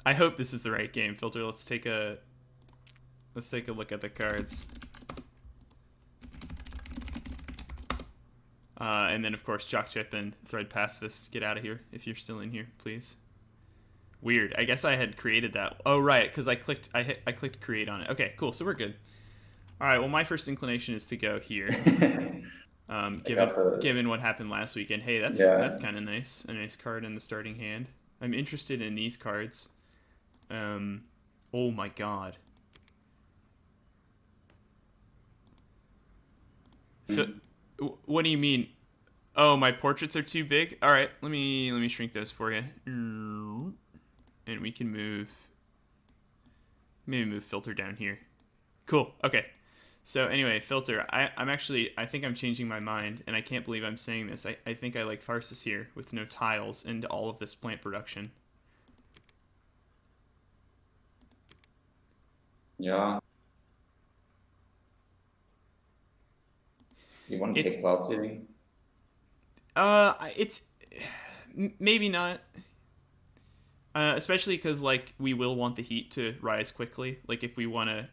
I hope this is the right game, Filter. Let's take a look at the cards. And then, of course, Chalk Chip and Thread Pacifist, get out of here if you're still in here, please. Weird. I guess I had created that. Oh, right, because I clicked create on it. Okay, cool. So we're good. All right. Well, my first inclination is to go here. I got the Given what happened last week, and hey, that's yeah. kind of nice. A nice card in the starting hand. I'm interested in these cards. Um, oh my god. Mm. What do you mean? Oh, my portraits are too big. All right, let me shrink those for you, and we can maybe move filter down here. Cool. Okay. So anyway, filter. I think I'm changing my mind, and I can't believe I'm saying this. I think I like Tharsis here with no tiles and all of this plant production. Yeah. You want to It's take cloud seeding? it's maybe not. Especially because like we will want the heat to rise quickly. Like if we wanna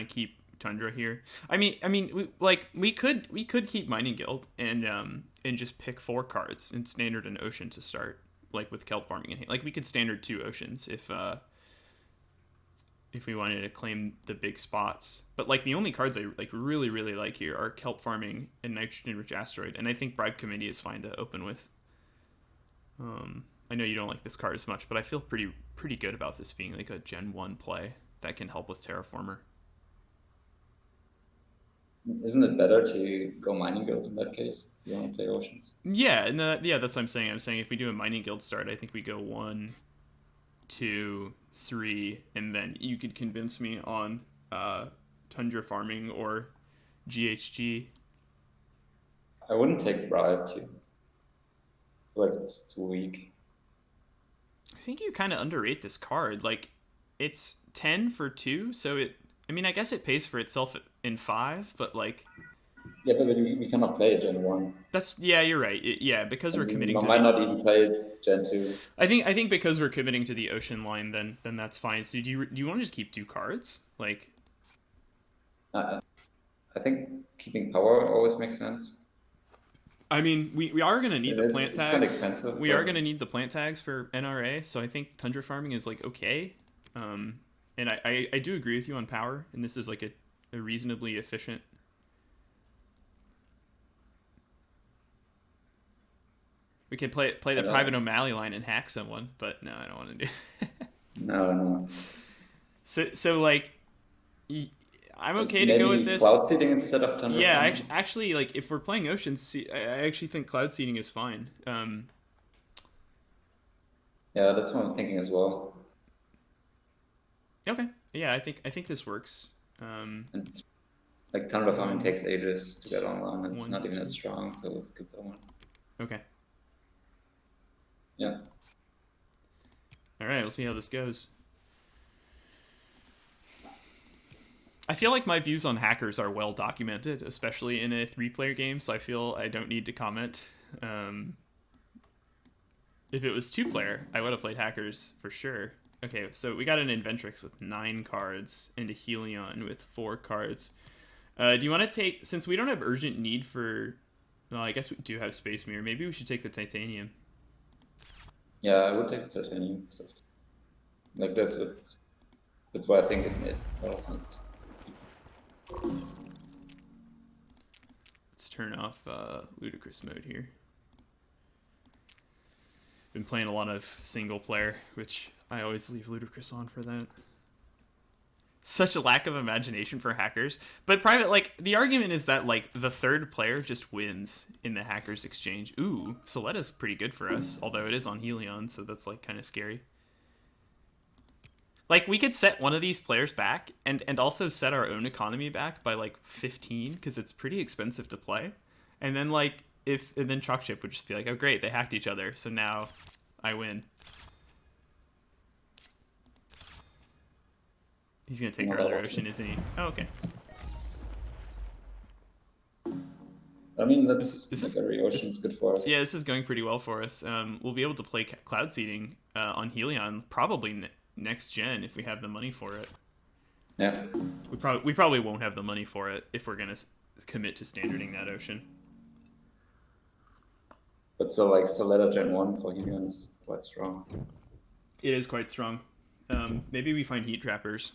keep Tundra here. We could keep Mining Guild and just pick 4 cards in Standard and Ocean to start. Like with Kelp farming and like we could Standard 2 Oceans if we wanted to claim the big spots. But like the only cards I like really like here are Kelp farming and Nitrogen Rich Asteroid, and I think Bribe Committee is fine to open with. I know you don't like this card as much, but I feel pretty good about this being like a Gen 1 play that can help with Terraformer. Isn't it better to go mining guild in that case? You want to play oceans? Yeah, and yeah, that's what I'm saying. I'm saying if we do a Mining Guild start, I think we go 1, 2, 3, and then you could convince me on Tundra farming or GHG. I wouldn't take bribe too. Like it's too weak. I think you kind of underrate this card. Like, it's 10 for 2, so it. I mean, I guess it pays for itself in 5, but like, Yeah, but we cannot play Gen 1. that's yeah, you're right. Yeah, because And we're we committing to might the. not even play Gen 2. I think because we're committing to the ocean line, then that's fine. So do you want to just keep 2 cards? Like, Uh, I think keeping power always makes sense. I mean, we are gonna need the plant It's kind of tags. expensive, We are but gonna need the plant tags for NRA. So I think tundra farming is like okay. And I do agree with you on power, and this is like a reasonably efficient. We could play I the private don't. O'Malley line and hack someone, but no, I don't want to do. No, no. So like, I'm okay to go with Maybe this. cloud seeding instead of thunder Yeah, farming. actually, like if we're playing oceans, I actually think cloud seeding is fine. Yeah, that's what I'm thinking as well. Okay, yeah, I think this works. And like thunder farming One, takes ages to get online. It's one, not even that two. strong, so let's skip that one. Okay, Yeah. all right, we'll see how this goes. I feel like my views on hackers are well documented, especially in a 3-player game. So I feel I don't need to comment. Um, if it was 2-player, I would have played hackers for sure. Okay, so we got an Inventrix with 9 cards and a Helion with 4 cards. Do you want to take, since we don't have urgent need for, well, I guess we do have Space Mirror. Maybe we should take the Titanium. Yeah, I would take the titanium stuff. Like that's why I think it made a lot of sense. Let's turn off Ludicrous mode here. Been playing a lot of single player, which I always leave Ludicrous on for that. Such a lack of imagination for hackers. But private, like, the argument is that, like, the third player just wins in the hackers exchange. Ooh, Soletta's pretty good for us, although it is on Helion, so that's, like, kind of scary. Like, we could set one of these players back and also set our own economy back by, like, 15, because it's pretty expensive to play. And then, like, and then Chalk Chip would just be like, oh, great, they hacked each other, so now I win. He's gonna take Not our that other often. ocean, isn't he? Oh, okay. I mean, This that's this like is every ocean this is good for us. yeah, this is going pretty well for us. We'll be able to play cloud seeding on Helion probably next gen if we have the money for it. Yeah. We probably won't have the money for it if we're gonna commit to standarding that ocean. But so like Soletta Gen 1 for Helion is quite strong. It is quite strong. Maybe we find heat trappers.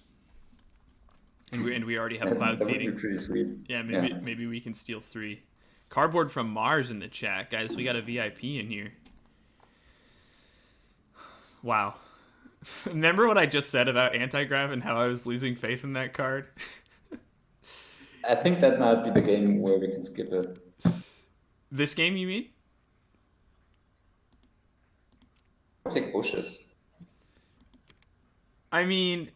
And we already have cloud That would seeding. be pretty sweet. Yeah, maybe we can steal 3. Cardboard from Mars in the chat, guys. We got a VIP in here. Wow. Remember what I just said about anti-grav and how I was losing faith in that card? I think that might be the game where we can skip it. This game, you mean? I'll take bushes. I mean,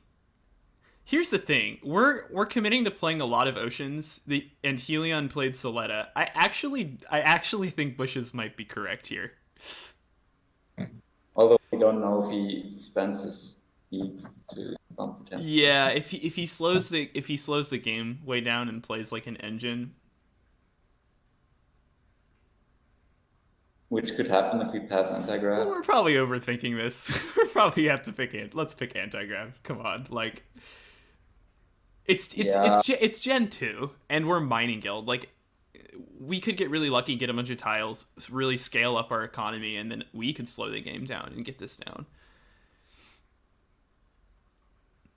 here's the thing: we're committing to playing a lot of oceans. And Helion played Soletta. I actually think bushes might be correct here. Although we don't know if he spends his speed to bump the temperature. Yeah, if he slows the game way down and plays like an engine, which could happen if we pass anti-grav. we're probably overthinking this. We probably have to let's pick anti-grav. Come on, like it's Gen 2 and we're mining guild. Like we could get really lucky, get a bunch of tiles, really scale up our economy, and then we could slow the game down and get this down.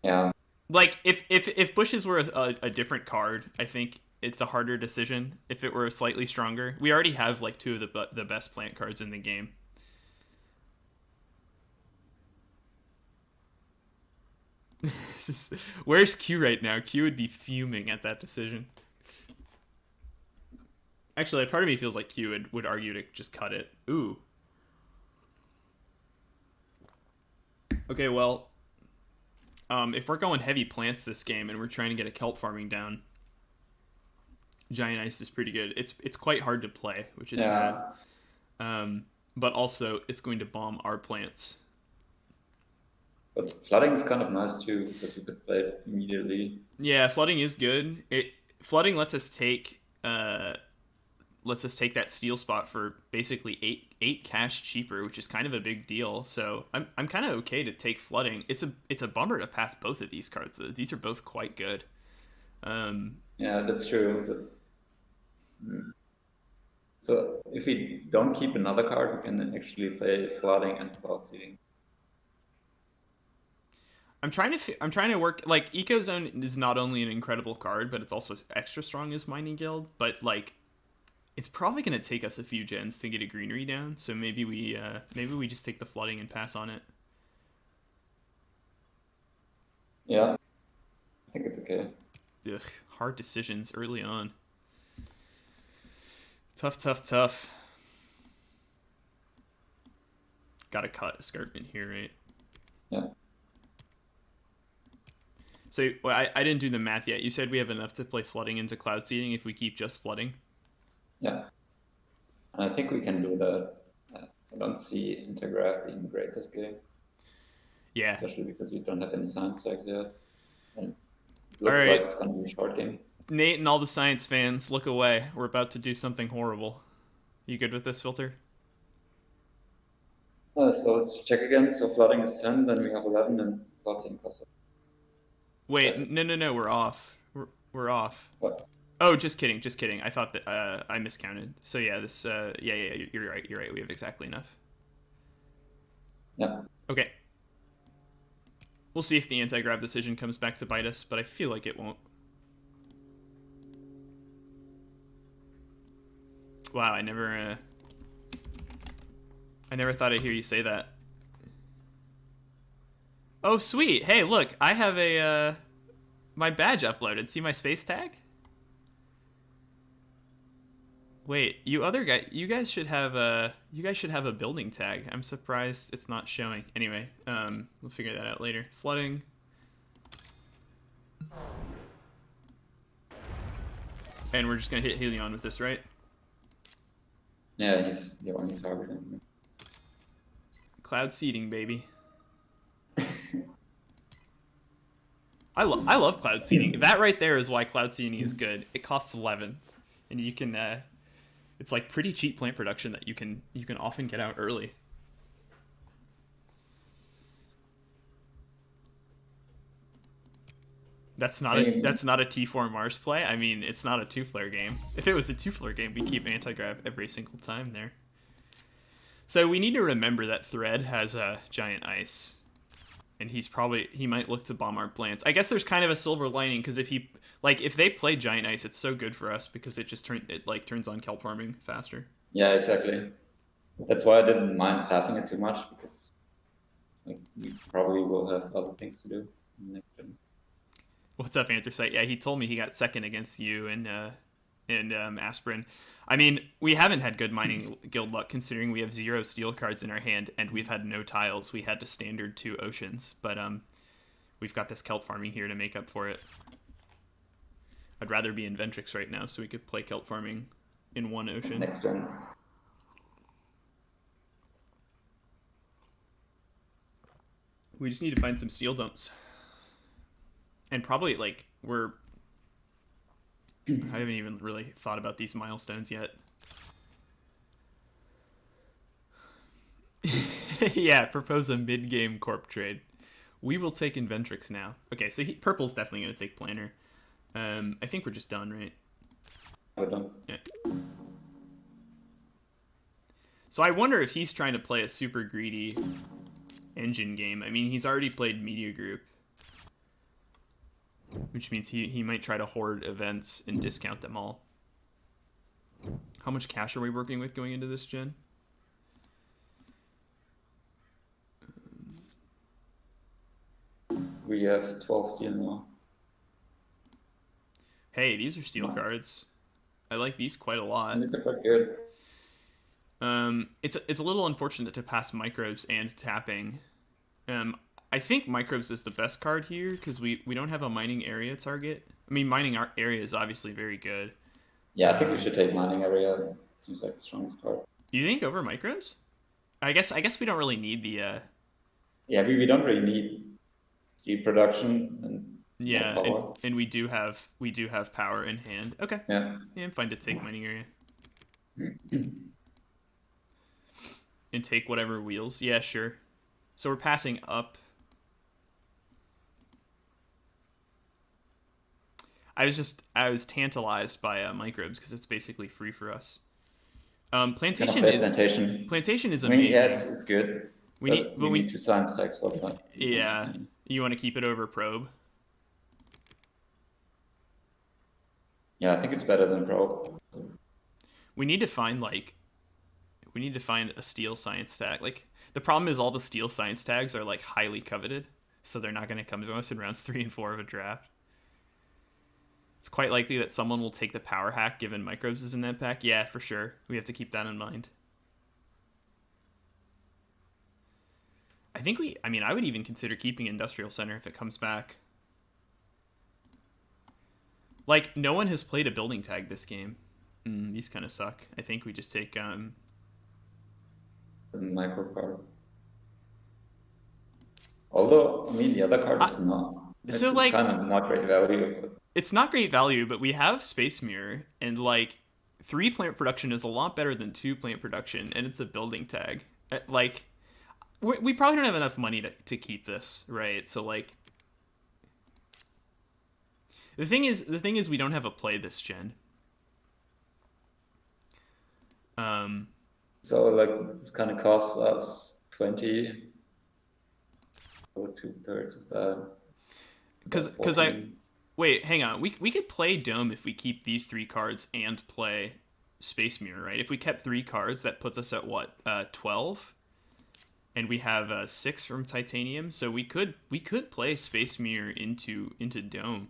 Yeah. Like if bushes were a different card, I think it's a harder decision. If it were slightly stronger, we already have like 2 of the best plant cards in the game. Where's Q right now? Q would be fuming at that decision. Actually, part of me feels like Q would argue to just cut it. Ooh. Okay, well, if we're going heavy plants this game and we're trying to get a kelp farming down, Giant Ice is pretty good. It's quite hard to play, which is sad. But also, it's going to bomb our plants. But flooding is kind of nice too, because we could play it immediately. Yeah, flooding is good. Flooding lets us take that steal spot for basically 8 cash cheaper, which is kind of a big deal. So I'm kind of okay to take flooding. It's a bummer to pass both of these cards though. These are both quite good. Yeah, that's true. So if we don't keep another card, we can actually play flooding and cloud seeding. I'm trying to work, like, Ecozone is not only an incredible card, but it's also extra strong as Mining Guild, but like it's probably going to take us a few gens to get a greenery down, so maybe we just take the flooding and pass on it. Yeah, I think it's okay. Ugh, hard decisions early on. Tough. Gotta cut escarpment here, right? Yeah. So I didn't do the math yet. You said we have enough to play flooding into cloud seeding if we keep just flooding? Yeah. And I think we can do that. I don't see Intergraph being great this game. Yeah. Especially because we don't have any science tags yet. And it looks right. like it's going to be a short game. Nate and all the science fans, look away. We're about to do something horrible. You good with this, Filter? So let's check again. So flooding is 10, then we have 11, and cloud seeding costs. Wait, no, we're off. We're off. What? Oh, just kidding. I thought that I miscounted. So yeah, this yeah, you're right. We have exactly enough. Yeah. Okay. We'll see if the anti-grab decision comes back to bite us, but I feel like it won't. Wow, I never thought I'd hear you say that. Oh, sweet. Hey, look, I have a my badge uploaded. See my space tag? Wait, you guys should have a building tag. I'm surprised it's not showing. Anyway, we'll figure that out later. Flooding. And we're just gonna hit Helion with this, right? Yeah, he's the only target. Cloud seeding, baby. I love cloud seeding. That right there is why cloud seeding is good. It costs 11, and you can it's like pretty cheap plant production that you can often get out early. That's I mean, not a T4 Mars play. I mean, it's not a 2-player game. If it was a 2-player game, we keep anti-grav every single time there. So we need to remember that Thread has a giant ice, and he might look to bomb our plants. I guess there's kind of a silver lining because if they play giant ice, it's so good for us because it turns on kelp farming faster. yeah, exactly. That's why I didn't mind passing it too much because like we probably will have other things to do in the next turns. What's up, Anthracite? Yeah, he told me he got second against you and Aspirin. I mean, we haven't had good mining guild luck considering we have 0 steel cards in our hand and we've had no tiles. We had to standard 2 oceans, but we've got this kelp farming here to make up for it. I'd rather be in Ventrix right now so we could play kelp farming in 1 ocean. Next turn. We just need to find some steel dumps. And probably, I haven't even really thought about these milestones yet. Yeah, propose a mid-game corp trade. We will take Inventrix now. Okay, so Purple's definitely going to take Planner. I think we're just done, right? We're done. Yeah. So I wonder if he's trying to play a super greedy engine game. I mean, he's already played Media Group, which means he might try to hoard events and discount them all. How much cash are we working with going into this gen? We have 12 steel now. Hey, these are steel cards. I like these quite a lot. And these are quite good. It's a little unfortunate to pass microbes and tapping. I think microbes is the best card here because we don't have a mining area target. I mean, mining area is obviously very good. Yeah, I think we should take mining area. It seems like the strongest card. You think over microbes? I guess we don't really need the. Yeah, we don't really need steel production and Yeah, power. and we do have power in hand. Okay. Yeah. Yeah, I'm fine to take mining area. And take whatever wheels. Yeah, sure. So we're passing up. I was tantalized by microbes because it's basically free for us. Plantation is I mean, amazing. yeah, it's good. We need 2 science tags for that. Yeah, you want to keep it over probe. Yeah, I think it's better than probe. We need to find a steel science tag. Like the problem is all the steel science tags are like highly coveted, so they're not going to come to us in rounds 3 and 4 of a draft. It's quite likely that someone will take the power hack given microbes is in that pack. Yeah, for sure. We have to keep that in mind. I would even consider keeping Industrial Center if it comes back. Like, no one has played a building tag this game. These kind of suck. I think we just take The micro card. Although, I mean, the other card is not. It's kind of not great value. But... It's not great value, but we have Space Mirror, and 3 plant production is a lot better than 2 plant production, and it's a building tag. We probably don't have enough money to keep this, right? So the thing is we don't have a play this gen. So this kind of costs us 20, or 2/3 of that. Because wait, hang on. We could play Dome if we keep these 3 cards and play Space Mirror, right? If we kept 3 cards, that puts us at what 12, and we have 6 from Titanium. So we could play Space Mirror into Dome.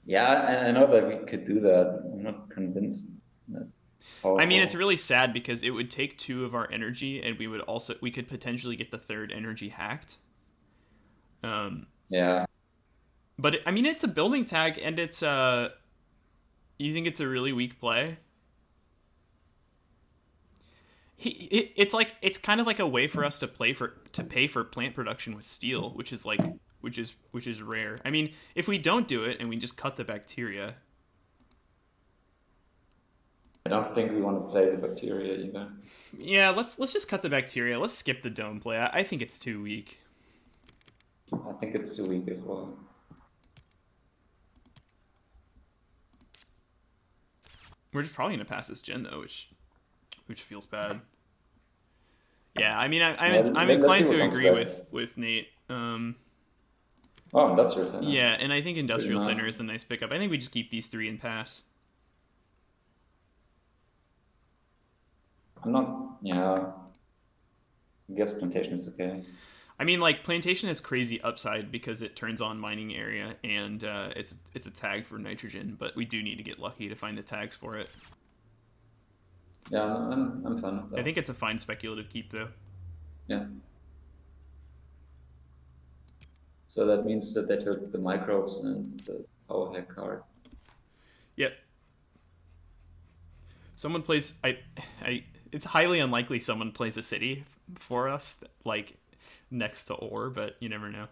Yeah, I know that we could do that. I'm not convinced. I mean, it's really sad because it would take 2 of our energy, and we could potentially get the 3rd energy hacked. Yeah. But it's a building tag, and it's you think it's a really weak play? It's kind of like a way for us to pay for plant production with steel, which is rare. I mean, if we don't do it and we just cut the bacteria. I don't think we want to play the bacteria either. Yeah, let's just cut the bacteria. Let's skip the Dome play. I think it's too weak. I think it's too weak as well. We're just probably gonna pass this gen though, which feels bad. Yeah, I mean, I'm Let's see inclined what to comes agree back. with Nate. Oh, Industrial Center. Yeah, and I think Pretty Industrial nice. Center is a nice pickup. I think we just keep these 3 and pass. I'm not. Yeah. I guess Plantation is okay. I mean, like Plantation has crazy upside because it turns on mining area and it's a tag for nitrogen, but we do need to get lucky to find the tags for it. Yeah, I'm fine with I that. think it's a fine speculative keep though. Yeah. So that means that they took the microbes and the power hack card. Yep. Someone plays. I. It's highly unlikely someone plays a city for us, like next to ore, but you never know.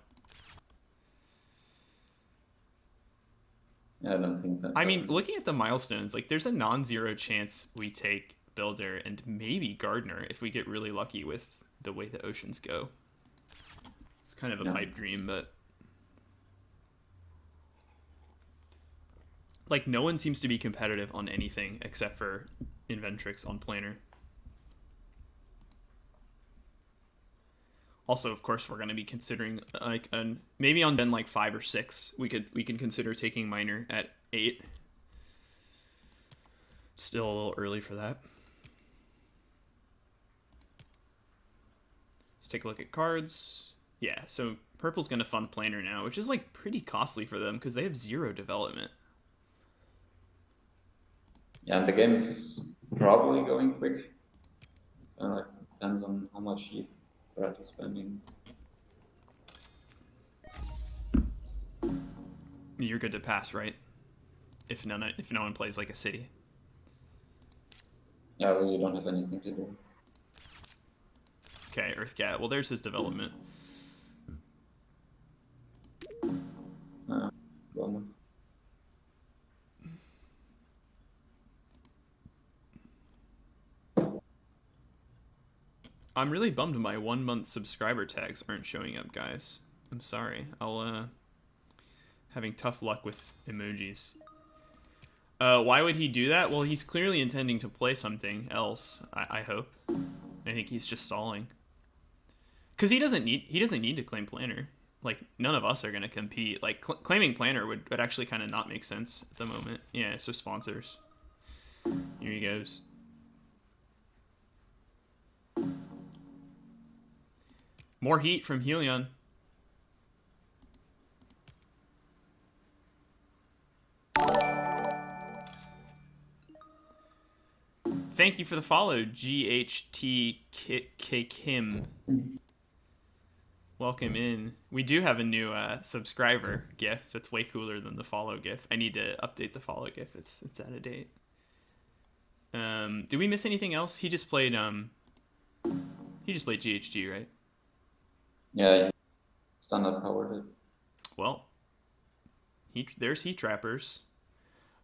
Yeah, I don't think that's I mean, happening. looking at the milestones, like there's a non-zero chance we take Builder and maybe Gardener if we get really lucky with the way the oceans go. It's kind of a Yeah. pipe dream, but like no one seems to be competitive on anything except for Inventrix on Planar. Also, of course, we're going to be considering like maybe on Ben like 5 or 6, we can consider taking Miner at 8. Still a little early for that. Let's take a look at cards. Yeah, so purple's going to fund Planar now, which is like pretty costly for them because they have 0 development. Yeah, and the game is probably going quick. Depends on how much heat Brad is spending. You're good to pass, right? If no one plays like a city. Yeah, well, you don't have anything to do. Okay, Earthcat. Well, there's his development. Bummer. I'm really bummed my 1-month subscriber tags aren't showing up, guys. I'm sorry. I'll having tough luck with emojis. Why would he do that? Well, he's clearly intending to play something else. I hope. I think he's just stalling. Cause he doesn't need to claim Planner. Like none of us are gonna compete. Like claiming Planner would actually kind of not make sense at the moment. Yeah. So sponsors. Here he goes. More heat from Helion. Thank you for the follow, GHTK Kim. Welcome in. We do have a new subscriber GIF that's way cooler than the follow GIF. I need to update the follow GIF. It's out of date. Did we miss anything else? He just played GHG, right? Yeah, standard powered it. Well, there's Heat Trappers.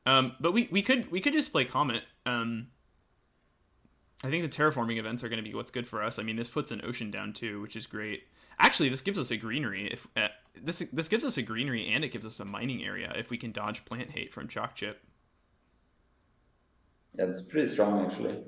But we could just play Comet. I think the terraforming events are going to be what's good for us. I mean, this puts an ocean down too, which is great. Actually, this gives us a greenery. If this gives us a greenery and it gives us a mining area if we can dodge plant hate from Chalk Chip. Yeah, it's pretty strong actually.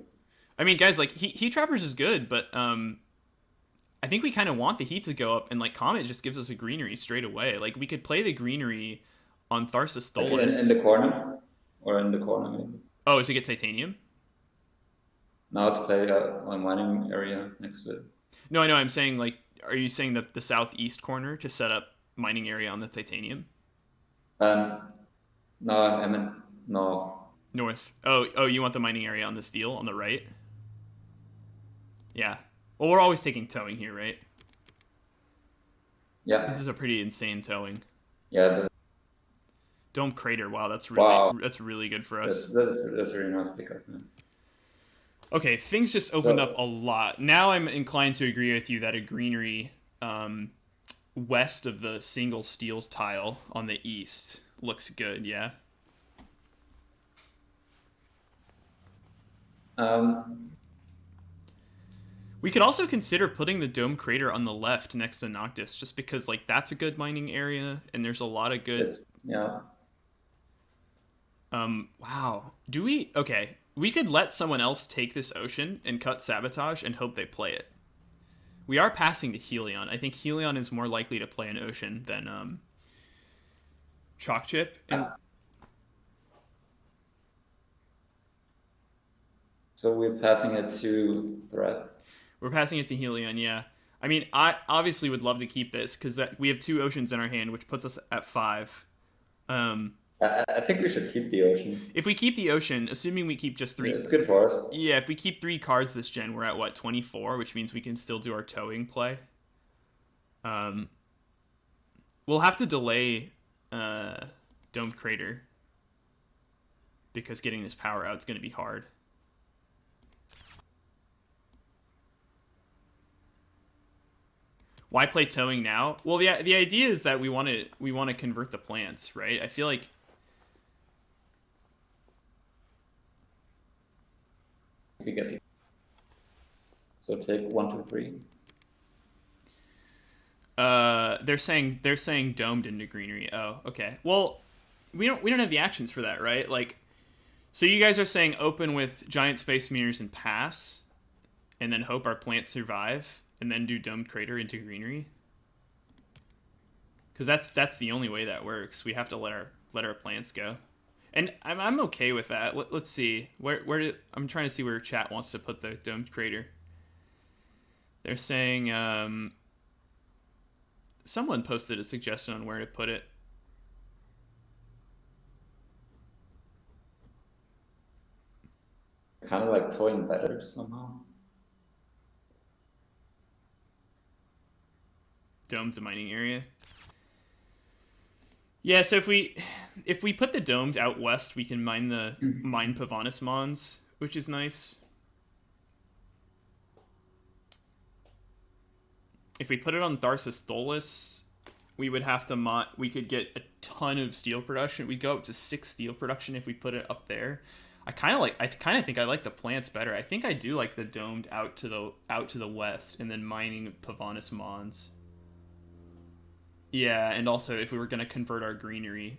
I mean, guys, like Heat Trappers is good, but I think we kind of want the heat to go up, and like Comet just gives us a greenery straight away. Like we could play the greenery on Tharsis Like Stolas. in the corner, or in the corner maybe. Oh, to get titanium? Now to play a mining area next to it. No, I know. I'm saying like, are you saying the southeast corner to set up mining area on the titanium? Um, no, I meant no. North. Oh, you want the mining area on the steel on the right? Yeah. Well, we're always taking towing here, right? Yeah. This is a pretty insane towing. Yeah. Dome Crater. Wow, that's really good for us. That's a really nice pickup, man. Okay, things just opened up a lot. Now I'm inclined to agree with you that a greenery west of the single steel tile on the east looks good, yeah? We could also consider putting the dome crater on the left next to Noctis, just because like that's a good mining area, and there's a lot of good. Yes. Yeah. Wow. Do we? Okay, we could let someone else take this ocean and cut sabotage and hope they play it. We are passing to Helion. I think Helion is more likely to play an ocean than Chalk Chip, and So we're passing it to Threat. we're passing it to Helion. Yeah. I mean, I obviously would love to keep this because we have two oceans in our hand, which puts us at 5. Um, I think we should keep the ocean. if we keep the ocean, assuming we keep just Yeah, 3, it's good for us. yeah, if we keep 3 cards this gen, we're at what, 24, which means we can still do our towing play. We'll have to delay Domed Crater because getting this power out is going to be hard. Why play towing now? Well, the idea is that we want to convert the plants, right? I feel like We get the... So take 1, 2, 3. they're saying domed into greenery. Oh, okay. Well, we don't have the actions for that, right? Like, so you guys are saying open with giant space mirrors and pass, and then hope our plants survive, and then do domed crater into greenery. Because that's the only way that works. We have to let our plants go, and I'm okay with that. Let's see I'm trying to see where chat wants to put the domed crater. They're saying someone posted a suggestion on where to put it. Kind of like towing better somehow. Dome's a mining area. Yeah, so if we put the domed out west, we can mine Pavonis Mons, which is nice. If we put it on Tharsis Tholis, we would have to we could get a ton of steel production. We'd go up to 6 steel production if we put it up there. I kind of think I like the plants better. I think I do like the domed out to the west and then mining Pavonis Mons. Yeah, and also if we were going to convert our greenery.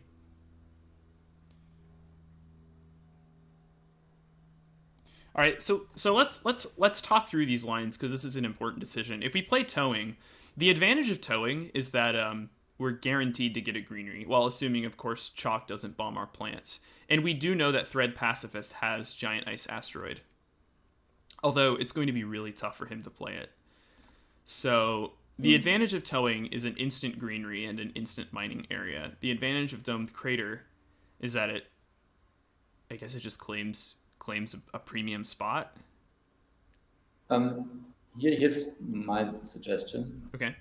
All right, so let's talk through these lines because this is an important decision. If we play towing, the advantage of towing is that we're guaranteed to get a greenery, while assuming, of course, Chalk doesn't bomb our plants. And we do know that Thread Pacifist has Giant Ice Asteroid, although it's going to be really tough for him to play it. So the advantage of towing is an instant greenery and an instant mining area. The advantage of Domed Crater is that I guess it just claims a premium spot. Here's my suggestion. Okay.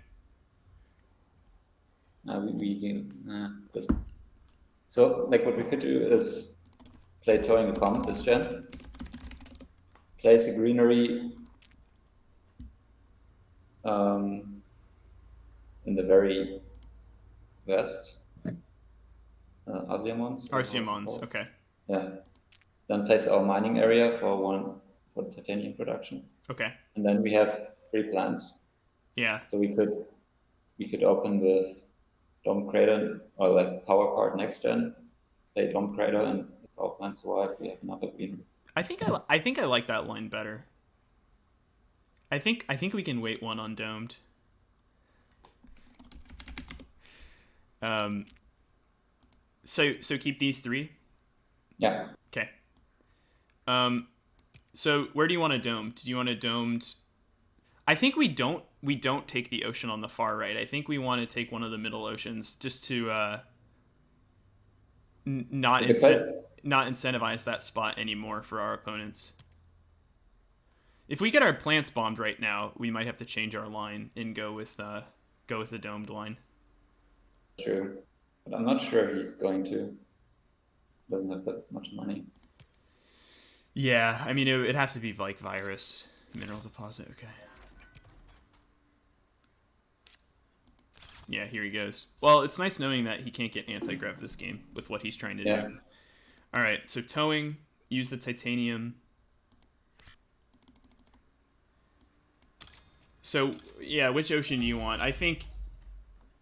So like what we could do is play towing a comet this gen, place a greenery in the very west. Arsiamons. Arsiamons, okay. Yeah. Then place our mining area for titanium production. Okay. And then we have 3 plants. Yeah. So we could open with Dome Crater or like Power Card next gen, play Dome Crater, and if our plants survive, we have another greenery. I think I like that line better. I think we can wait 1 on domed. So keep these 3. Yeah. Okay. So where do you want a domed? Do you want a domed? I think we don't take the ocean on the far right. I think we want to take one of the middle oceans just to not incentivize that spot anymore for our opponents. If we get our plants bombed right now, we might have to change our line and go with the domed line. True, but I'm not sure he's going to. Doesn't have that much money. Yeah, I mean it'd have to be like virus mineral deposit. Okay. Yeah, here he goes. Well, it's nice knowing that he can't get anti-grav this game with what he's trying to do. All right, so towing, use the titanium. So yeah, which ocean do you want? I think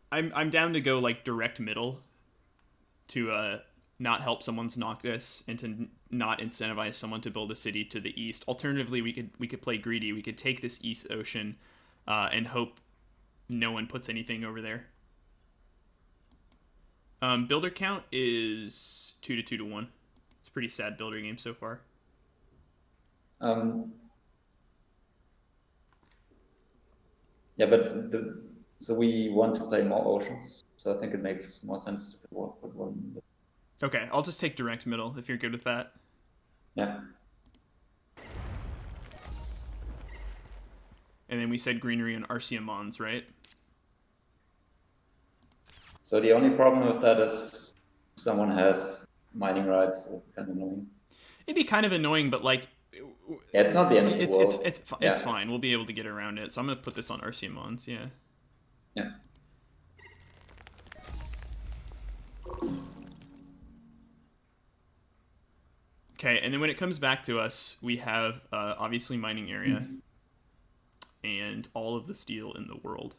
I'm down to go like direct middle to not help someone's Noctis and to not incentivize someone to build a city to the east. Alternatively, we could play greedy. We could take this east ocean and hope no one puts anything over there. Builder count is 2 to 1. It's a pretty sad builder game so far. Yeah, but so we want to play more oceans. So I think it makes more sense to put one. Okay, I'll just take direct middle if you're good with that. Yeah. And then we said greenery and Arcia Mons, right? So the only problem with that is someone has mining rights, so it's kind of annoying. It'd be kind of annoying, but like, Yeah, it's not the end of the world. It's fine. We'll be able to get around it. So I'm gonna put this on Arcia Mons. Yeah. Yeah. Okay, and then when it comes back to us, we have obviously mining area and all of the steel in the world.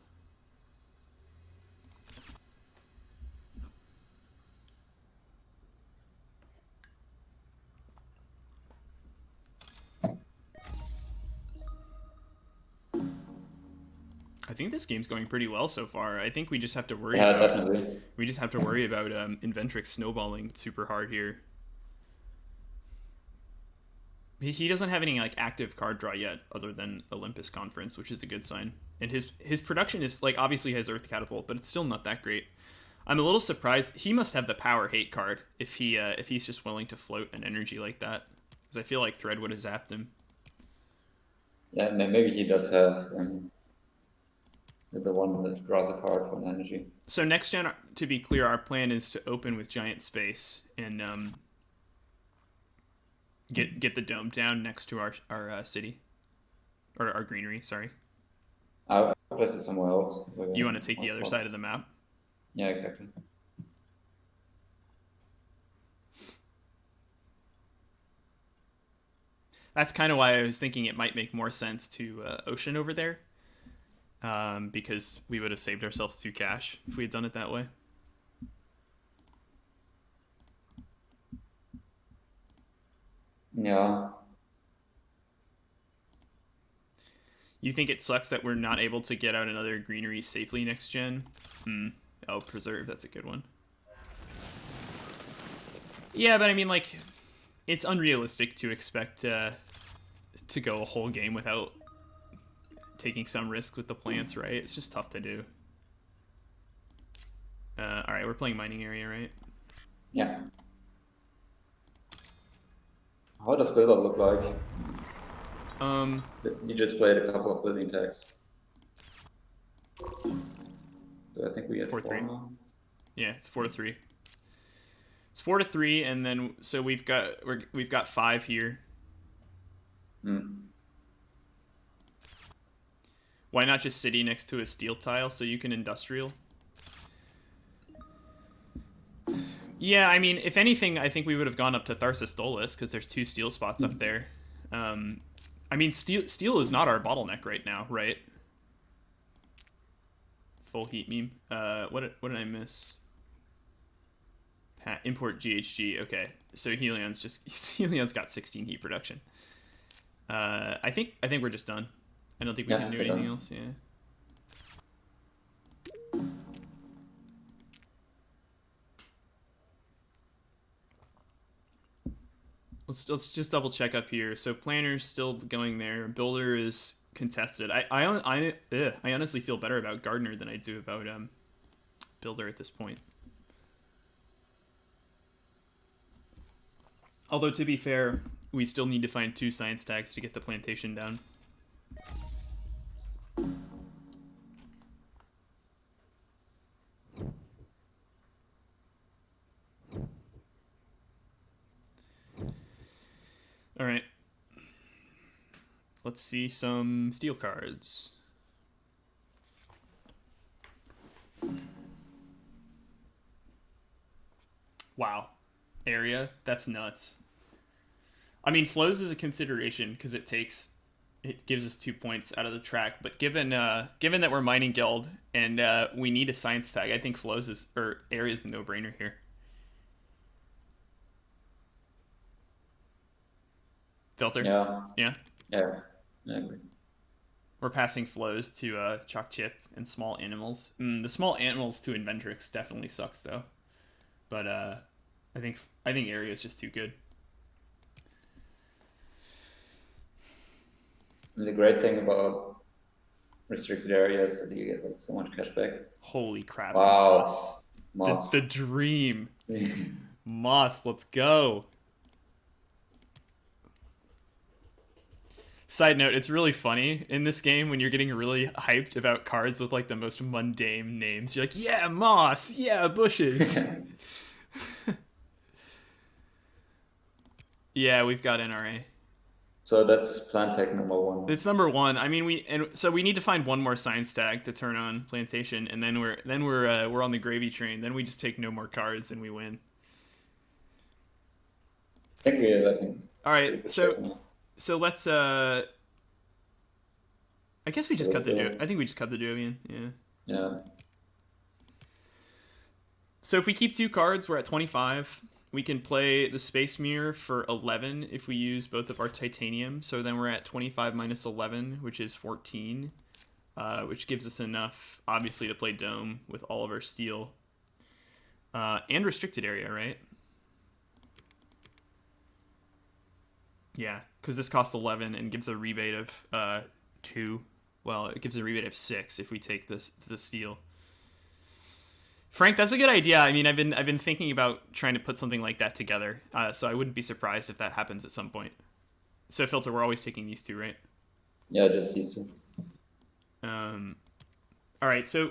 I think this game's going pretty well so far. I think we just have to worry. Yeah, about, definitely. We just have to worry about Inventrix snowballing super hard here. He doesn't have any like active card draw yet, other than Olympus Conference, which is a good sign. And his production is like obviously has Earth Catapult, but it's still not that great. I'm a little surprised. He must have the power hate card if he's just willing to float an energy like that, because I feel like Thread would have zapped him. Yeah, maybe he does have the one that draws a card for an energy. So next gen, to be clear, our plan is to open with Giant Space and get the dome down next to our city, or our greenery. Sorry. I'll place it somewhere else. You want to take the other side of the map? Yeah, exactly. That's kind of why I was thinking it might make more sense to ocean over there, because we would have saved ourselves 2 cash if we had done it that way. Yeah. You think it sucks that we're not able to get out another greenery safely next gen? Oh, preserve. That's a good one. Yeah, but I mean, like, it's unrealistic to expect to go a whole game without taking some risk with the plants, right? It's just tough to do. All right, we're playing mining area, right? Yeah. How does builder look like? You just played a couple of building tags. So I think we had 4-3. now. Yeah, it's 4-3. It's 4-3, and then so we've got 5 here. Why not just city next to a steel tile so you can industrial? Yeah, I mean, if anything, I think we would have gone up to Tharsis Stolas because there's 2 steel spots up there. I mean, steel is not our bottleneck right now, right? Full heat meme. What did I miss? Import GHG. Okay, so Helion's got 16 heat production. I think we're just done. I don't think we can do anything else. Yeah. Let's just double check up here. So planner's still going there. Builder is contested. I honestly feel better about Gardener than I do about Builder at this point. Although to be fair, we still need to find 2 science tags to get the plantation down. All right. Let's see some steel cards. Wow. Area? That's nuts. I mean, flows is a consideration because it takes it gives us 2 points out of the track. But given that we're mining guild and we need a science tag, I think flows is or area is a no-brainer here. Filter. Yeah, Yeah. yeah, I agree. We're passing flows to chalk chip and small animals. The small animals to Inventrix definitely sucks though. But I think area is just too good. And the great thing about restricted areas is that you get like so much cashback. Holy crap! Wow, The Moss. the dream. Moss, let's go. Side note, it's really funny in this game when you're getting really hyped about cards with like the most mundane names. You're like, yeah, moss, yeah, bushes. Yeah, we've got NRA. So that's plan tech number one. It's number one. I mean, we need to find one more science tag to turn on plantation, and then we're on the gravy train. Then we just take no more cards and we win. I think we have like All pretty right, good so shape now. so let's I guess we just cut Let's the go. I think we just cut the Jovian. Yeah. Yeah. So if we keep 2 cards, we're at 25. We can play the Space Mirror for 11 if we use both of our titanium. So then we're at 25 minus 11, which is 14, which gives us enough, obviously, to play Dome with all of our steel. And restricted area, right? Yeah, because this costs 11 and gives a rebate of 2. Well, it gives a rebate of 6 if we take the steel. Frank, that's a good idea. I mean, I've been thinking about trying to put something like that together. So I wouldn't be surprised if that happens at some point. So filter, we're always taking these 2, right? Yeah, just these two. All right. So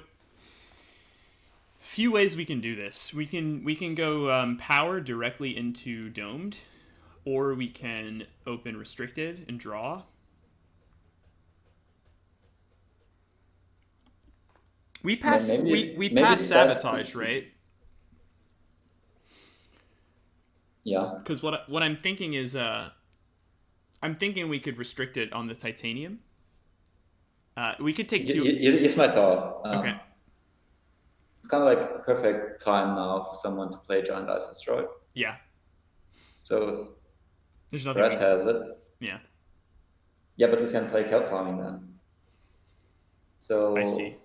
few ways we can do this. We can go power directly into domed, or we can open restricted and draw. We pass we maybe pass it's best. sabotage, right? Yeah. Because what I'm thinking is I'm thinking we could restrict it on the titanium. We could take 2. Here's my thought. Okay. It's kind of like perfect time now for someone to play Giant Ice Asteroid. Yeah. So There's nothing. Brad has it. Yeah. Yeah, but we can play Kelp farming then. So I see.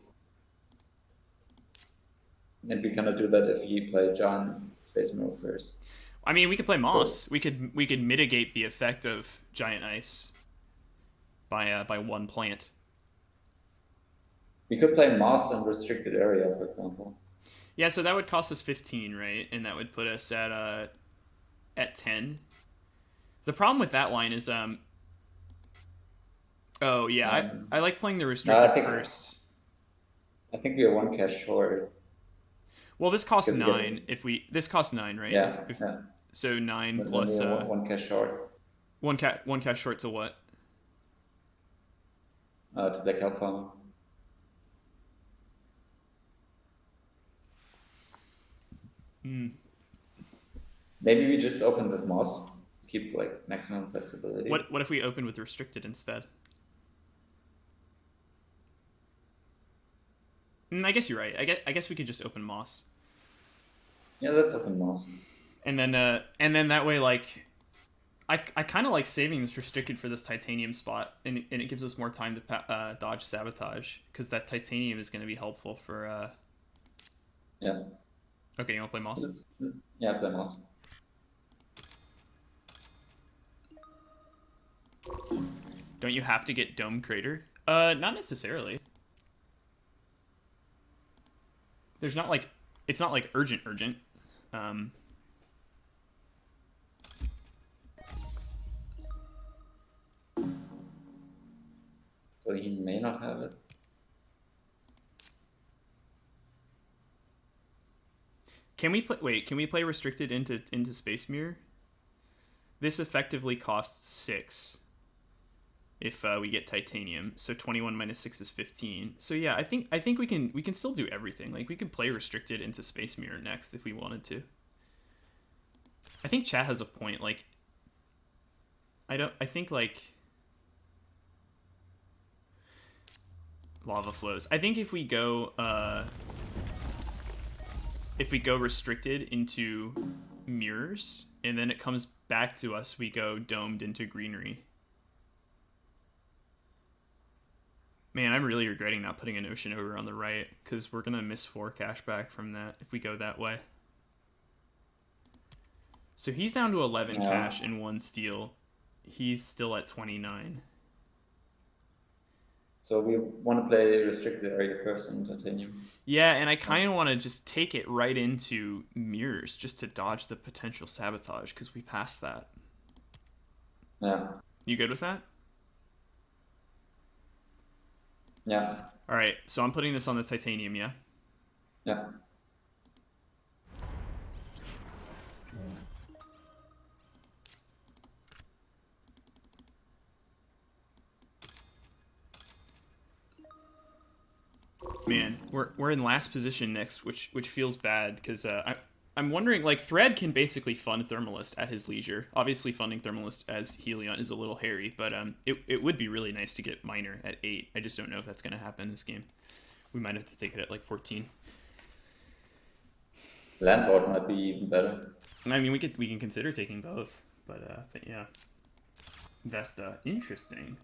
And we cannot do that if you play Giant Space Mirror first. I mean, we could play moss. We could mitigate the effect of giant ice by 1 plant. We could play Moss and restricted area, for example. Yeah, so that would cost us 15, right? And that would put us at 10. The problem with that line is oh yeah, I like playing the restricted first. I think we are 1 cash short. Well, this costs 9. This costs 9, right? Yeah. So 9 but plus we are 1 cash short. one cash short to what? To play Kelp farming. Maybe we just open with Moss, keep like maximum flexibility. What if we open with restricted instead? I guess you're right. I guess we could just open Moss. Yeah, let's open Moss. And then that way, like, I kind of like saving this restricted for this titanium spot, and it gives us more time to dodge sabotage, because that titanium is going to be helpful for. Yeah. Okay, you want to play Moss? Yeah, play Moss. Don't you have to get Dome Crater? Not necessarily. There's not like, it's not like urgent. So he may not have it. Can we play restricted into Space Mirror? This effectively costs 6 if we get titanium. So 21 minus 6 is 15. So yeah, I think we can still do everything. Like, we can play restricted into Space Mirror next if we wanted to. I think chat has a point. Like, I think like lava flows. I think if we go restricted into mirrors and then it comes back to us, we go domed into greenery. Man, I'm really regretting not putting an ocean over on the right because we're gonna miss 4 cash back from that if we go that way. So he's down to 11 cash and 1 steel. He's still at 29. So we want to play restricted area first in titanium. Yeah, and I kind of want to just take it right into mirrors just to dodge the potential sabotage because we passed that. Yeah. You good with that? Yeah. All right, so I'm putting this on the titanium, yeah? Yeah. Man, we're in last position next, which feels bad because I'm wondering, like, Thread can basically fund Thermalist at his leisure. Obviously, funding Thermalist as Helion is a little hairy, but it would be really nice to get Miner at 8. I just don't know if that's going to happen this game. We might have to take it at, like, 14. Landlord might be even better. I mean, we can consider taking both, but yeah. Vesta, interesting.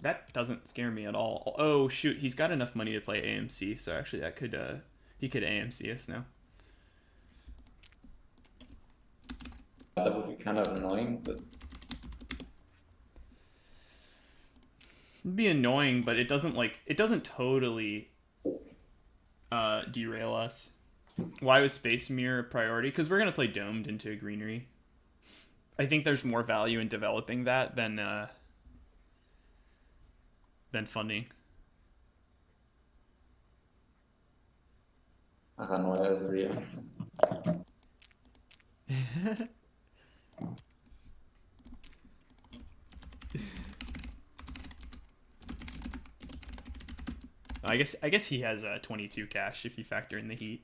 That doesn't scare me at all. Oh, shoot, he's got enough money to play AMC, so actually that could, he could AMC us now. That would be kind of annoying, but... It'd be annoying, but it doesn't totally derail us. Why was Space Mirror a priority? Because we're going to play Domed into greenery. I think there's more value in developing that than funding. Paranoia is real. I guess he has 22 cash if you factor in the heat.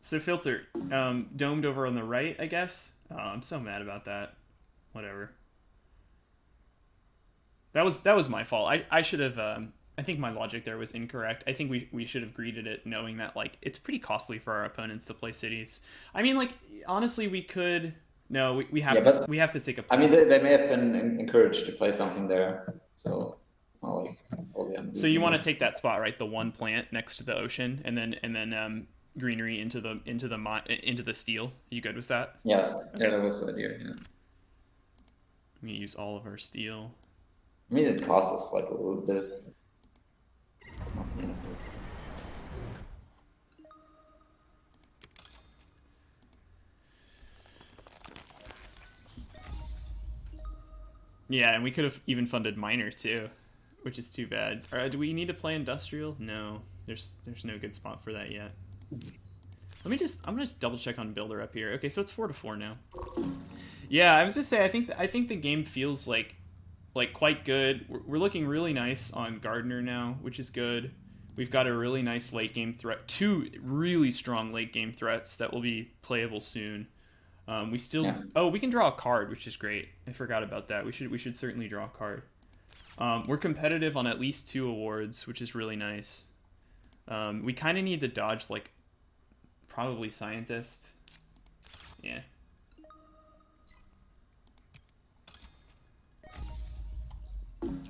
So Filter, domed over on the right, I guess. Oh, I'm so mad about that. Whatever. That was my fault. I should have. I think my logic there was incorrect. I think we should have greeted it knowing that, like, it's pretty costly for our opponents to play cities. I mean, like, honestly, we could. No, we have we have to take a play. I mean, they may have been encouraged to play something there, so it's not like totally. So you want to take that spot, right? The one plant next to the ocean, and then greenery into the steel. You good with that? Yeah, yeah, that was the idea. Yeah. We use all of our steel. I mean, it costs us like a little bit. Yeah, and we could have even funded Miner too, which is too bad. Do we need to play Industrial? No, there's no good spot for that yet. I'm gonna just double check on Builder up here. Okay, so it's 4-4 now. Yeah, I was just say I think the game feels like quite good. We're looking really nice on Gardener now, which is good. We've got a really nice late game threat, 2 really strong late game threats that will be playable soon. We still we can draw a card, which is great. I forgot about that. We should certainly draw a card. We're competitive on at least 2 awards, which is really nice. We kind of need to dodge, like, probably Scientist. Yeah.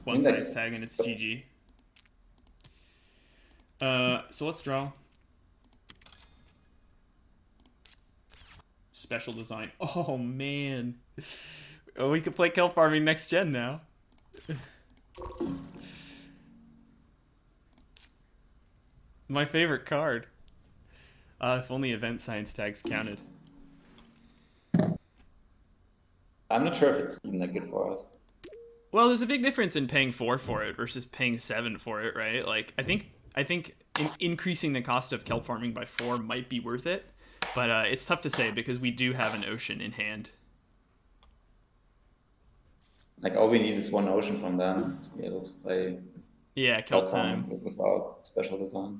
One side tag and it's GG. So let's draw. Special design. Oh man. Oh, we could play Kelp Farming next gen now. My favorite card. If only event science tags counted. I'm not sure if it's even that good for us. Well, there's a big difference in paying 4 for it versus paying 7 for it, right? Like, I think increasing the cost of kelp farming by 4 might be worth it, but it's tough to say because we do have an ocean in hand. Like, all we need is 1 ocean from them to be able to play. Yeah, kelp time without special design.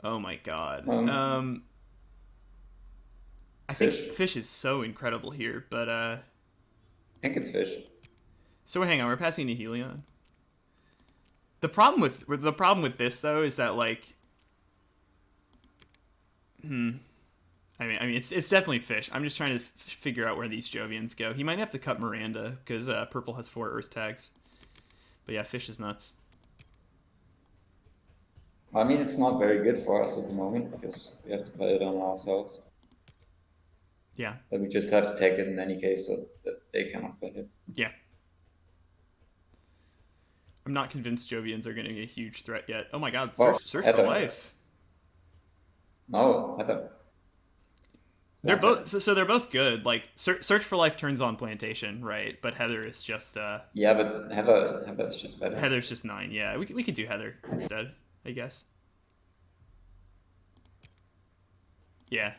Oh my god. I Fish. think fish is so incredible here, but I think it's fish. So hang on, we're passing to Helion. The problem with this though is that like, I mean, it's definitely fish. I'm just trying to figure out where these Jovians go. He might have to cut Miranda because purple has 4 Earth tags. But yeah, fish is nuts. I mean, it's not very good for us at the moment because we have to put it on ourselves. Yeah. But we just have to take it in any case so that they cannot play it. Yeah. I'm not convinced Jovians are going to be a huge threat yet. Oh my god, Search for Life. No, Heather. They're both good. Like Search for Life turns on Plantation, right? But Heather is just yeah, but Heather's just better. Heather's just 9. Yeah, we could do Heather instead, I guess. Yeah.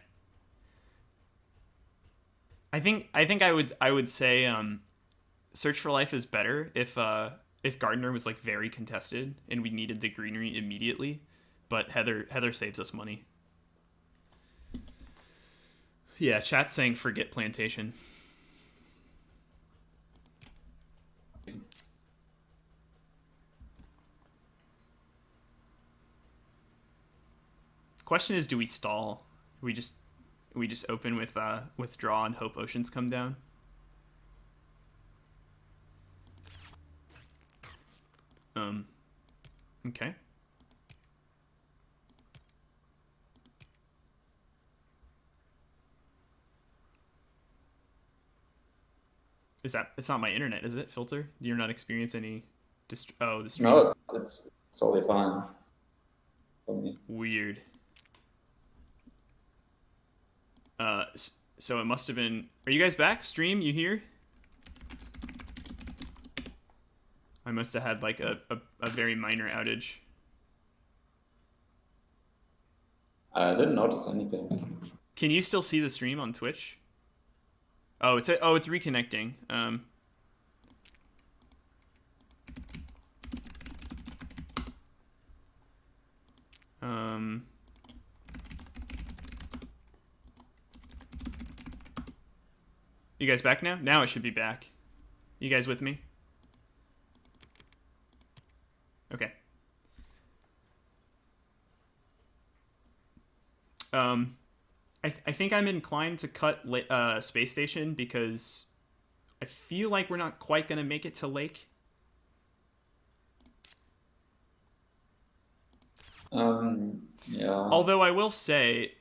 I think I would say Search for Life is better if Gardner was like very contested and we needed the greenery immediately, but Heather saves us money. Yeah, chat's saying forget Plantation. Question is, do we stall? We just open with withdraw and hope oceans come down. Okay. It's not my internet, is it? Filter? You're not experiencing any the stream. No, it's totally fine for me. Weird. So it must have been. Are you guys back? Stream, you here? I must have had like a very minor outage. I didn't notice anything. Can you still see the stream on Twitch? Oh, it's reconnecting. You guys back now? Now it should be back. You guys with me? Okay. I think I'm inclined to cut Space Station because I feel like we're not quite gonna make it to Lake. Yeah. Although I will say,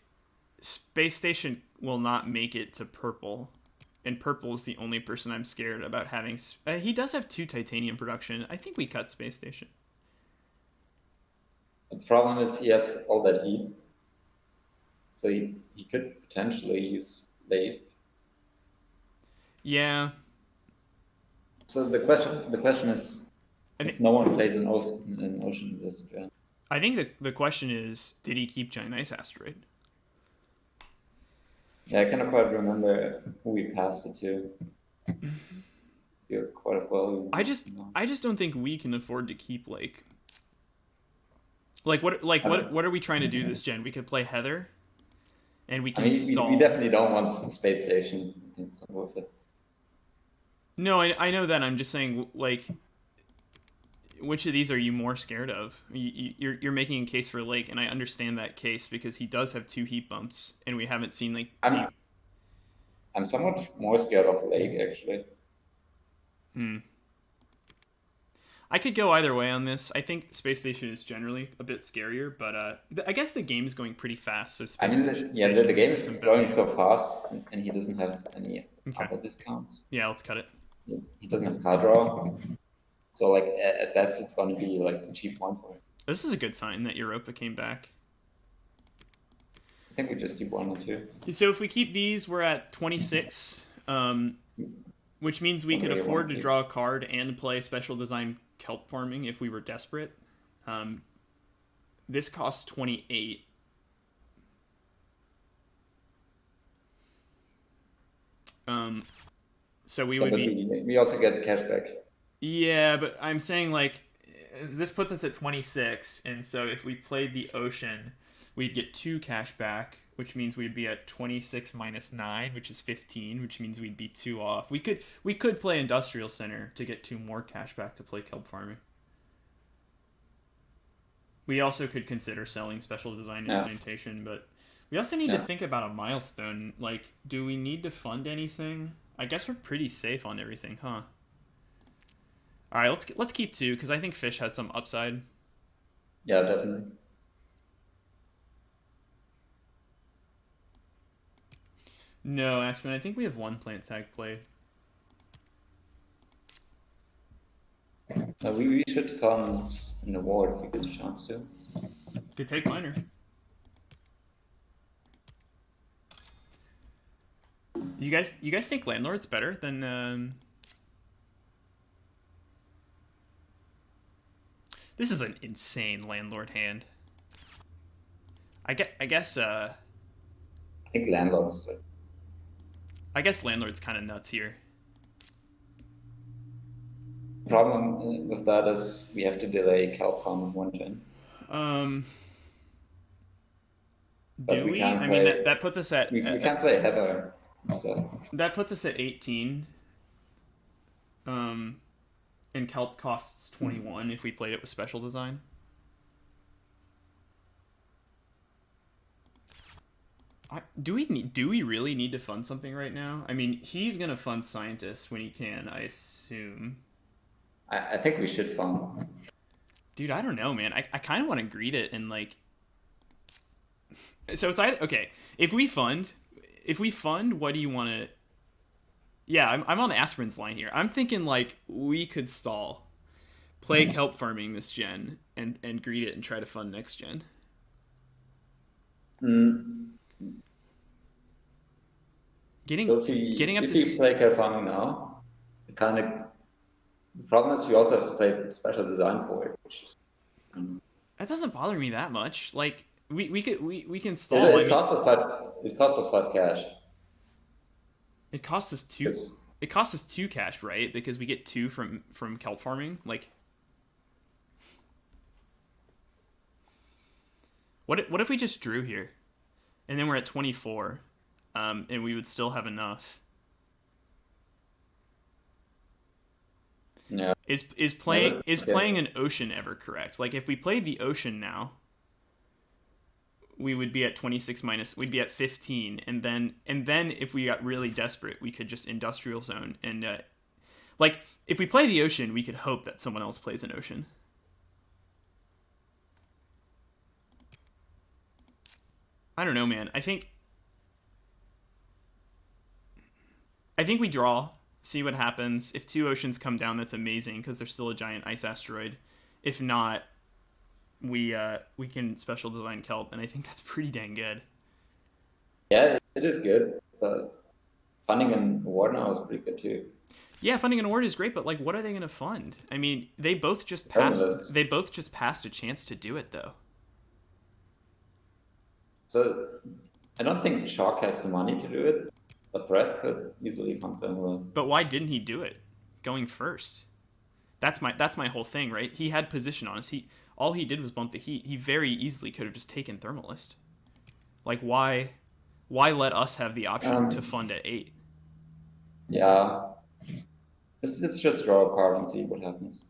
Space Station will not make it to Purple, and Purple is the only person I'm scared about having. He does have 2 titanium production. I think we cut Space Station. The problem is he has all that heat, so he could potentially use late. Yeah. So the question is, if no one plays an ocean this gen. I think the question is, did he keep Giant Ice Asteroid? Yeah, I cannot quite remember who we passed it to. You're quite well. I just don't think we can afford to keep Lake. What are we trying to do this gen? We could play Heather, and we can stall. We definitely don't want Space Station. I think it's not worth it. No, I know that. I'm just saying, like, which of these are you more scared of? You're making a case for Lake, and I understand that case because he does have 2 heat bumps, and we haven't seen like. I'm somewhat more scared of Lake actually. I could go either way on this. I think Space Station is generally a bit scarier, but I guess the game is going pretty fast. So the game is going so fast, and he doesn't have any other discounts. Yeah, let's cut it. He doesn't have card draw, so like at best it's going to be like a cheap one for him. This is a good sign that Europa came back. I think we just keep 1 or 2. So if we keep these, we're at 26, which means we could afford to draw a card and play special design Kelp farming if we were desperate. This costs 28. So we would be. We also get the cash back. Yeah, but I'm saying like this puts us at 26, and so if we played the ocean, we'd get 2 cash back, which means we'd be at 26 minus 9, which is 15, which means we'd be 2 off. We could play Industrial Center to get 2 more cash back to play Kelp Farming. We also could consider selling Special Design Implementation, but we also need to think about a milestone. Like, do we need to fund anything? I guess we're pretty safe on everything, huh? All right, let's keep 2 because I think Fish has some upside. Yeah, definitely. No, Aspen, I think we have 1 plant tag play. We should fund an award if we get a chance to. Could take Miner. You guys think Landlord's better than This is an insane Landlord hand. I guess I think Landlord's. I guess Landlord's kind of nuts here. The problem with that is we have to delay Kelp Farm with 1 gen. Do we? I mean, that puts us at... We can't play Heather and stuff. That puts us at 18. And Kelp costs 21 if we played it with Special Design. Do we really need to fund something right now? I mean, he's gonna fund Scientist when he can, I assume. I think we should fund. Dude, I don't know, man. I kind of want to greet it and like. So it's either okay. If we fund, what do you want to? Yeah, I'm on Aspirin's line here. I'm thinking like we could stall, play Kelp Farming this gen, and greet it and try to fund next gen. Getting up to. If you play Kelp Farming now, it kind of. The problem is you also have to play Special Design for it, which is. That doesn't bother me that much. Like we can stall. It costs us 5. It costs us 5 cash. It costs us 2. It costs us 2 cash, right? Because we get 2 from Kelp Farming. Like, what if we just drew here, and then we're at 24, and we would still have enough. Yeah. Is playing an ocean ever correct? Like, if we played the ocean now, we would be at 26 minus. We'd be at 15, and then if we got really desperate, we could just industrial zone and like if we play the ocean, we could hope that someone else plays an ocean. I don't know, man. I think we draw, see what happens. If 2 oceans come down, that's amazing because there's still a giant ice asteroid. If not, we can Special Design Kelp, and I think that's pretty dang good. Yeah, it is good, but funding an award now is pretty good too. Yeah, funding an award is great, but like, what are they going to fund? I mean, they both just passed. They both just passed a chance to do it, though. So, I don't think Shark has the money to do it, but Brett could easily fund Terminus. But why didn't he do it, going first? That's my whole thing, right? He had position on us. All he did was bump the heat. He very easily could have just taken Thermalist. Like, why let us have the option to fund at 8? Yeah. Let's just draw a card and see what happens.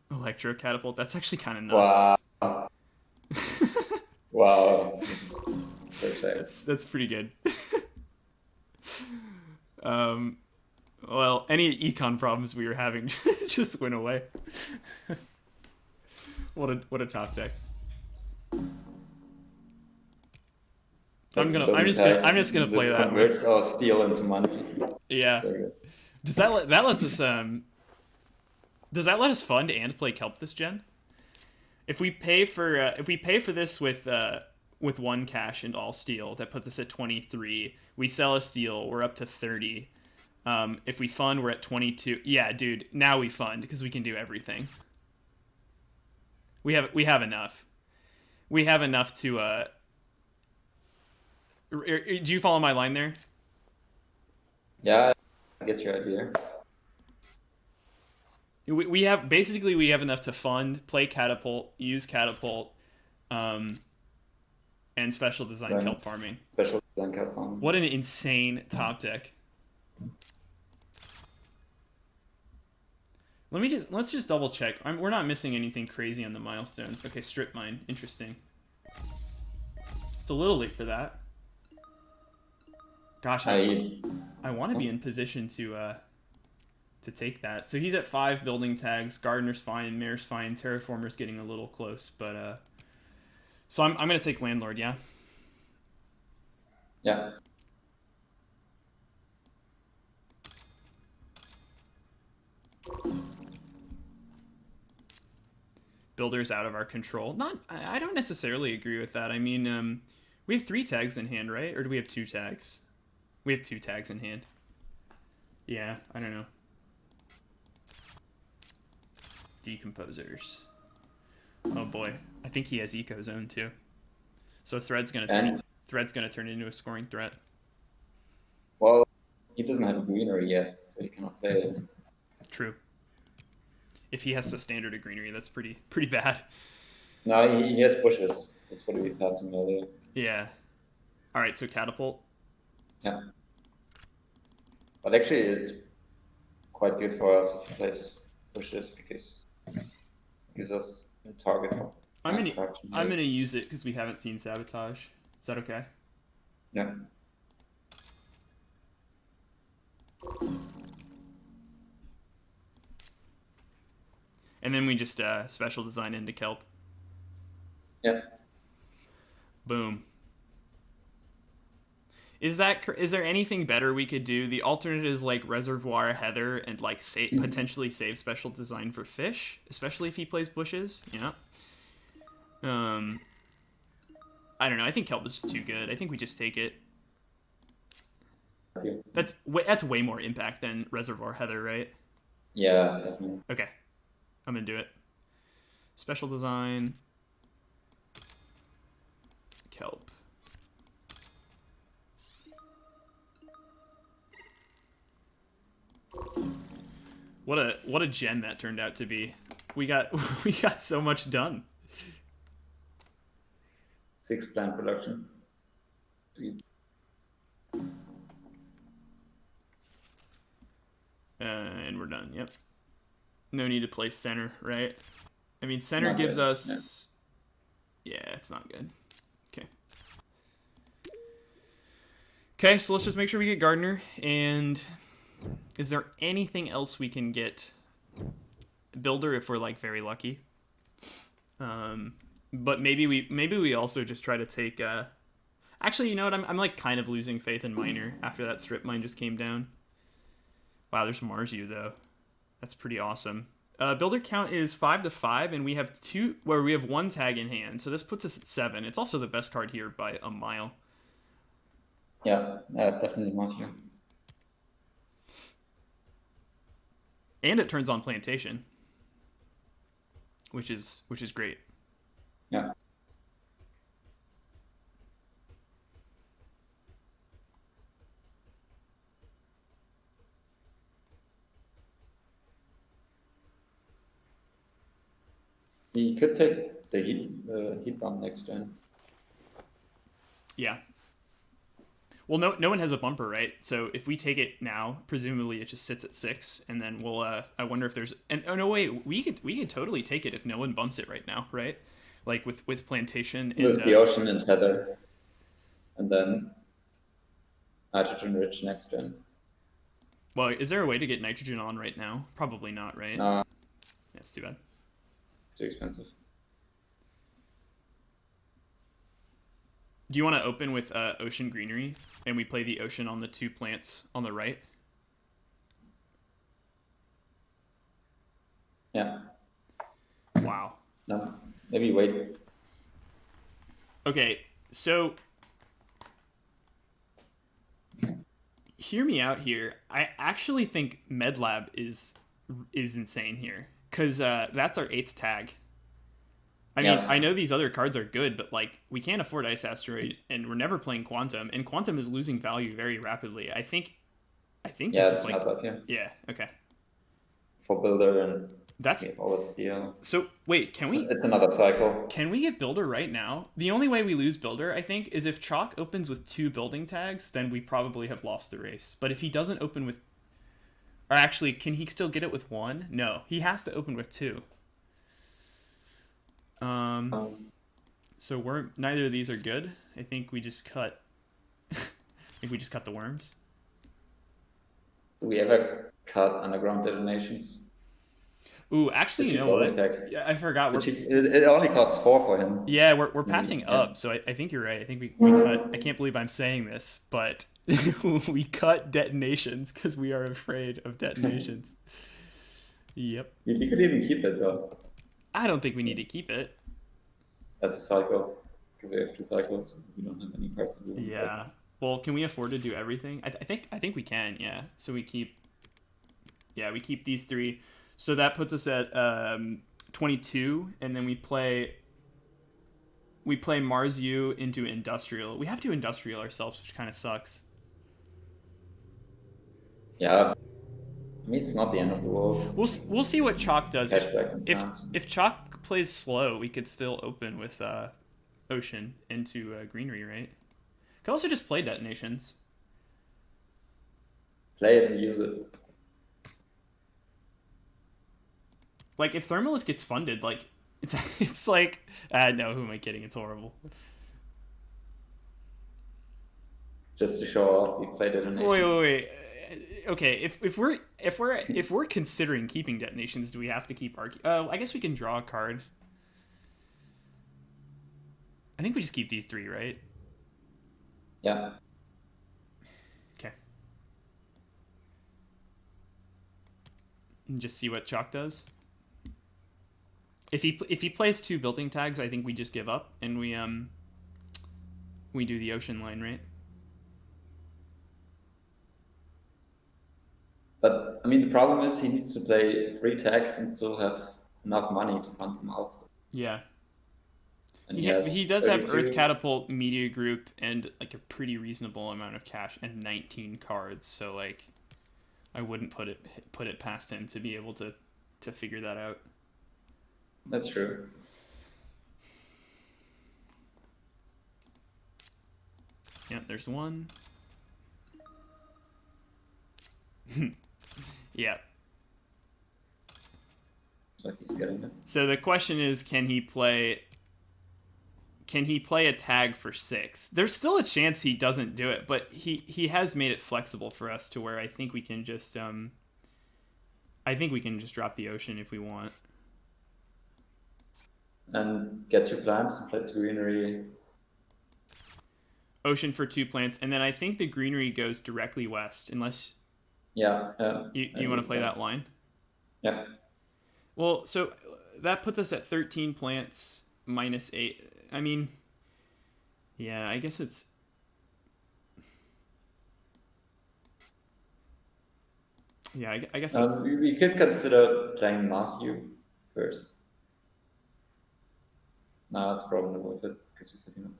Electro Catapult, that's actually kind of nuts. Wow. Wow. That's pretty good. Well, any econ problems we were having just went away. What a top deck. I'm just gonna play that. Converts our steel into money. Yeah. So Does that lets us Does that let us fund and play Kelp this gen? If we pay for this with 1 cash and all steel, that puts us at 23. We sell a steel, we're up to 30. If we fund, we're at 22. Yeah, dude, now we fund because we can do everything. We have enough. We have enough to. Do you follow my line there? Yeah, I get your idea. We have basically we have enough to fund, play catapult, use catapult, and special design kelp farming. Special design kelp farming. What an insane top deck. Let's just double check. We're not missing anything crazy on the milestones. Okay, strip mine. Interesting. It's a little late for that. Gosh, I want to be in position to take that. So he's at 5 building tags. Gardener's fine. Mayor's fine. Terraformer's getting a little close, but so I'm gonna take Landlord. Yeah. Yeah. Builders out of our control. I don't necessarily agree with that. I mean, we have 3 tags in hand, right? Or do we have 2 tags? We have 2 tags in hand. Yeah, I don't know. Decomposers. Oh boy, I think he has Eco Zone too. So Thread's gonna turn into a scoring threat. Well, he doesn't have a greenery yet, so he cannot play it. True. If he has the standard of greenery, that's pretty bad. No, he has bushes. That's what we passed him earlier. Yeah. All right, so catapult. Yeah. But actually, it's quite good for us if he plays bushes because it gives us a target for. I'm gonna use it because we haven't seen sabotage. Is that okay? Yeah. And then we just special design into kelp. Yeah. Boom. Is there anything better we could do? The alternate is like Reservoir Heather and like potentially save special design for fish, especially if he plays bushes. Yeah. I don't know. I think kelp is just too good. I think we just take it. That's way more impact than Reservoir Heather, right? Yeah, definitely. Okay. I'm gonna do it. Special design. Kelp. What a gem that turned out to be. We got so much done. 6 plant production. Sweet. And we're done. Yep. No need to play center, right? I mean, center gives good. us... Yeah, it's not good. Okay. Okay, so let's just make sure we get Gardener. And is there anything else we can get? Builder if we're, like, very lucky. But maybe we also just try to take... Actually, you know what? I'm like, kind of losing faith in Miner after that strip mine just came down. Wow, there's Marzu, though. That's pretty awesome. Builder count is 5 to 5, and we have 1 tag in hand. So this puts us at 7. It's also the best card here by a mile. Yeah, definitely Marzu. And it turns on plantation, which is great. Yeah. He could take the heat bomb next turn. Yeah. Well, no one has a bumper, right? So if we take it now, presumably it just sits at 6, and then we'll. I wonder if there's. And oh no, wait, we could totally take it if no one bumps it right now, right? Like with plantation and with the ocean and tether, and then nitrogen rich next turn. Well, is there a way to get nitrogen on right now? Probably not, right? No. That's too bad. Too expensive. Do you want to open with ocean greenery, and we play the ocean on the 2 plants on the right? Yeah. Wow. No, maybe wait. Okay, so hear me out here. I actually think MedLab is insane here, because that's our 8th tag. I mean, I know these other cards are good, but like we can't afford Ice Asteroid, and we're never playing Quantum, and Quantum is losing value very rapidly. I think this is like up, yeah. Yeah, okay. for builder, and we That's have all of steel. so. Wait, It's another cycle. can we get builder right now? The only way we lose builder, I think, is if Chalk opens with 2 building tags, then we probably have lost the race. But if he doesn't open with, or actually, can he still get it with 1? No, he has to open with 2. Um, So neither of these are good. I think we just cut. I think we just cut the worms. do we ever cut underground detonations? Ooh, It's a actually, you cheap know building what? tech. Yeah, I forgot. It only costs 4 for him. Yeah, we're passing Yeah. up, so I think you're right. I think we cut. I can't believe I'm saying this, but we cut detonations because we are afraid of detonations. Yep. You could even keep it though. I don't think we need to keep it. As a cycle. Because we have 2 cycles. We don't have any parts of the one Yeah. cycle. Well, can we afford to do everything? I think we can. Yeah. So we keep. Yeah, we keep these 3. So that puts us at 22, and then we play Mars U into industrial. We have to industrial ourselves, which kind of sucks. Yeah. I mean, it's not the end of the world. We'll see what Chalk does. Cashback and If plants. if Chalk plays slow, we could still open with Ocean into Greenery, right? Could also just play detonations. Play it and use it. Like if Thermalist gets funded, like it's like no, who am I kidding? It's horrible. Just to show off, you play detonations. Wait. Okay, if we're considering keeping detonations, do we have to keep our? I guess we can draw a card. I think we just keep these 3, right? Yeah. Okay. And just see what Chalk does. If he plays 2 building tags, I think we just give up and we do the ocean line, right? But I mean, the problem is he needs to play 3 tags and still have enough money to fund the milestone. Yeah. And He does have 32. Earth Catapult, Media Group, and like a pretty reasonable amount of cash and 19 cards. So like, I wouldn't put it past him to be able to figure that out. That's true. Yeah, there's 1. Yeah. Looks like he's getting it. So the question is, can he play a tag for 6? There's still a chance he doesn't do it, but he has made it flexible for us to where I think we can just drop the ocean if we want. And get 2 plants and place the greenery. Ocean for 2 plants, and then I think the greenery goes directly west, unless Yeah. you want to play that line. Yeah. Well, so that puts us at 13 plants minus 8. I mean, yeah, I guess it's. Yeah, I guess that's. We could consider playing Matthew first. No, it's probably not worth it because we're sitting on.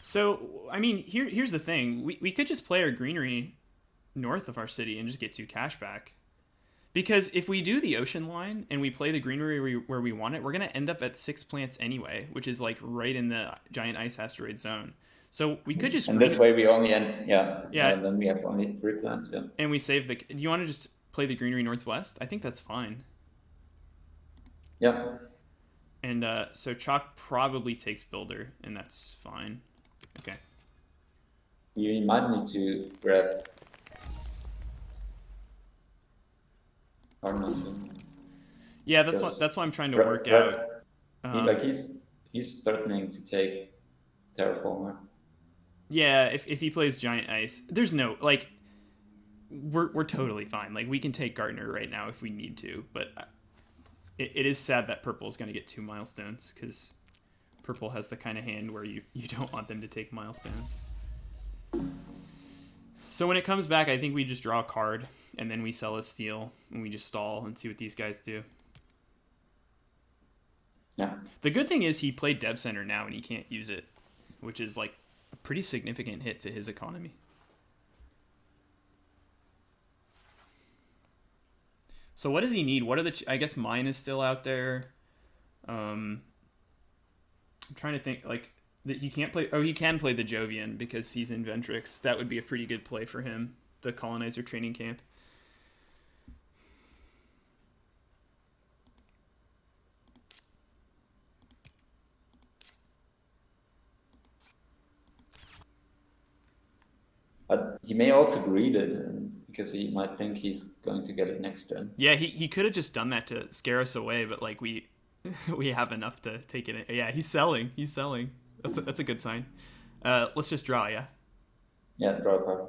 So, I mean, here's the thing. We could just play our greenery north of our city and just get 2 cash back. Because if we do the ocean line and we play the greenery where we want it, we're going to end up at 6 plants anyway, which is like right in the giant ice asteroid zone. So we could just... And this way we only end... Yeah. Yeah. And then we have only 3 plants, yeah. And we save the... Do you want to just play the greenery northwest? I think that's fine. Yeah. And so Chalk probably takes builder, and that's fine. Okay. You might need to grab... Yeah, that's what I'm trying to work out. He's threatening to take Terraformer. Yeah, if he plays giant ice, there's no like, we're totally fine. Like we can take Gartner right now if we need to, but it is sad that purple is going to get 2 milestones because purple has the kind of hand where you don't want them to take milestones. So when it comes back, I think we just draw a card and then we sell a steel and we just stall and see what these guys do. Yeah. The good thing is he played Dev Center now and he can't use it, which is like a pretty significant hit to his economy. So what does he need? What are the? I guess mine is still out there. I'm trying to think like that he can't play. Oh, he can play the Jovian because he's in Ventrix. That would be a pretty good play for him. The colonizer training camp. But he may also greed it because he might think he's going to get it next turn. Yeah, he could have just done that to scare us away, but like we we have enough to take it in. Yeah, he's selling. He's selling. That's a good sign. Let's just draw, yeah. Yeah, draw a card.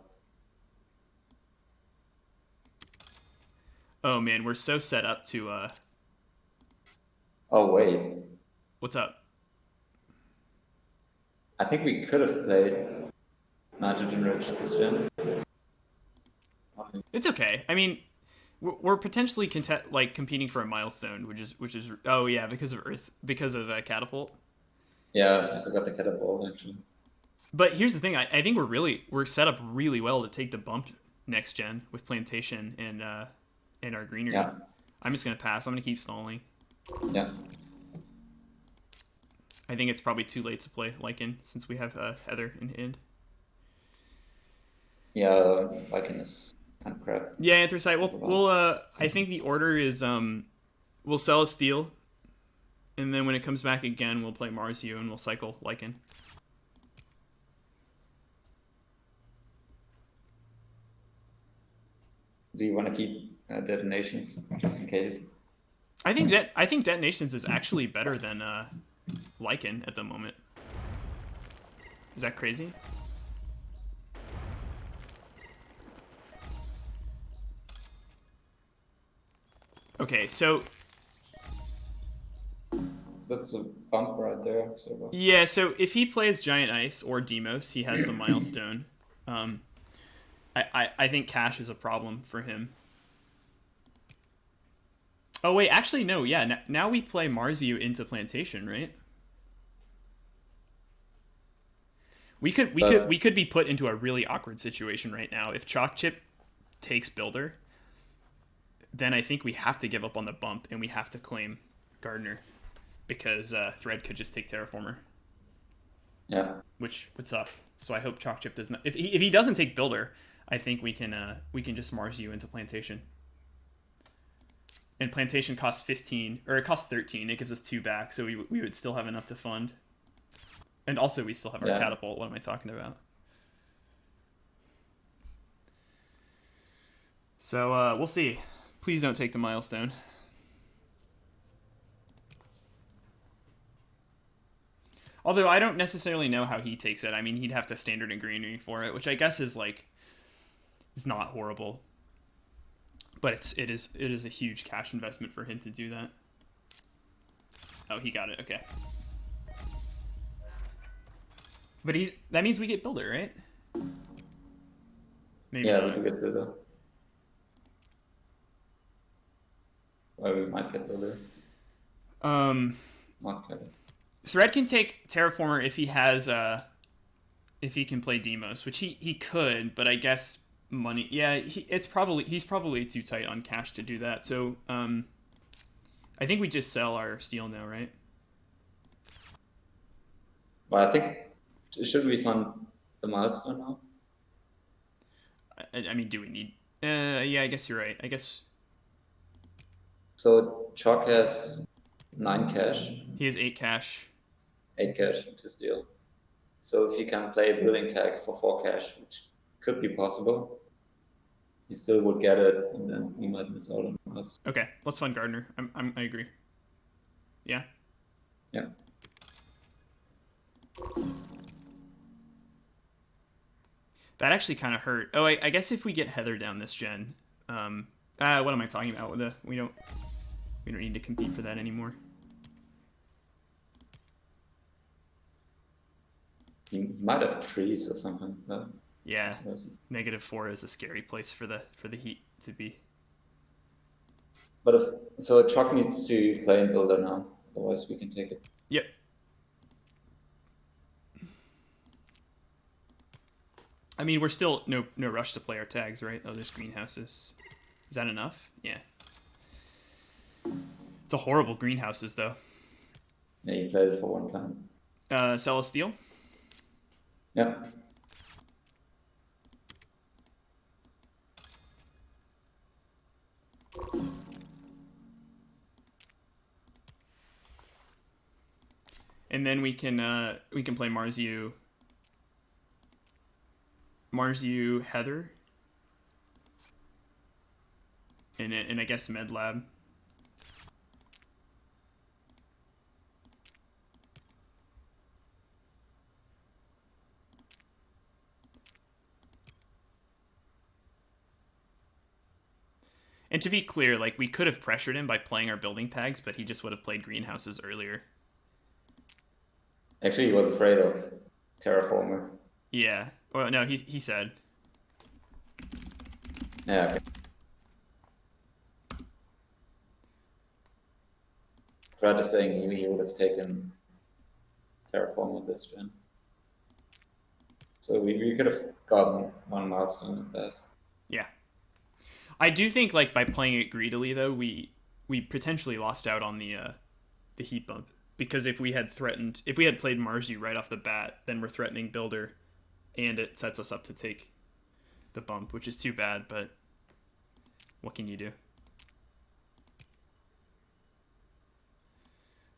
Oh man, we're so set up to Oh wait, what's up? I think we could have played nitrogen rich this gen. It's okay. I mean, we're potentially competing for a milestone, which is oh yeah, because of Earth, because of catapult. Yeah, I forgot the catapult actually. But here's the thing: I think we're set up really well to take the bump next gen with plantation and our greenery. Yeah. I'm just gonna pass. I'm gonna keep stalling. Yeah. I think it's probably too late to play Lycan since we have Heather in hand. Yeah, Viking is kind of crap. Yeah, Anthracite. We'll I think the order is we'll sell a steel, and then when it comes back again, we'll play Marzio and we'll cycle Lycan. Do you want to keep detonations just in case? I think Detonations is actually better than Lycan at the moment. Is that crazy? Okay, so That's a bump right there. So yeah, so if he plays Giant Ice or Demos, he has the milestone. I think cash is a problem for him. Oh wait, actually no, yeah. Now we play Marzio into Plantation, right? We could be put into a really awkward situation right now if Chalk Chip takes Builder. Then I think we have to give up on the bump and we have to claim Gardener because Thread could just take Terraformer. Yeah. Which would suck. So I hope Chalk Chip does not. If he doesn't take Builder, I think we can just Mars you into Plantation. And Plantation costs 15, or it costs 13. It gives us 2 back, so we would still have enough to fund. And also we still have our catapult. What am I talking about? So we'll see. Please don't take the milestone. Although I don't necessarily know how he takes it. I mean, he'd have to standard and greenery for it, which I guess is not horrible. But it is a huge cash investment for him to do that. Oh, he got it. Okay. But that means we get Builder, right? Maybe yeah, not. we get Builder. Well, we might get Builder. Not get it. Thread can take Terraformer if he has if he can play Demos, which he could, but I guess money. Yeah, he's probably too tight on cash to do that. So I think we just sell our steel now, right? But I think should we fund the milestone now? I mean, do we need? Yeah, I guess you're right. I guess. So Chalk has 9 cash. He has 8 cash. 8 cash to steal. So if he can play a building tag for 4 cash, which could be possible, he still would get it, and then we might miss out on us. Okay, let's fund Gardener. I agree. Yeah. Yeah. That actually kind of hurt. Oh, I guess if we get Heather down this gen, what am I talking about? We don't need to compete for that anymore. He might have trees or something. Yeah, -4 is a scary place for the Heat to be. But so Chalk needs to play in Builder now, otherwise we can take it. Yep. I mean, we're still no rush to play our tags, right? Oh, there's greenhouses. Is that enough? Yeah. It's a horrible greenhouses though. Yeah, you played it for one time. Sell a steel. Yeah. And then we can play Marzu Heather. And I guess MedLab. And to be clear, like, we could have pressured him by playing our building tags, but he just would have played greenhouses earlier. Actually, he was afraid of Terraformer. Yeah. Well, no, he said. Yeah, okay. Fred is saying he would have taken Terraformer this gen. So we could have gotten one milestone at best. Yeah. I do think, like, by playing it greedily, though, we potentially lost out on the heat bump. Because if we had played Marzu right off the bat, then we're threatening Builder, and it sets us up to take the bump, which is too bad, but what can you do?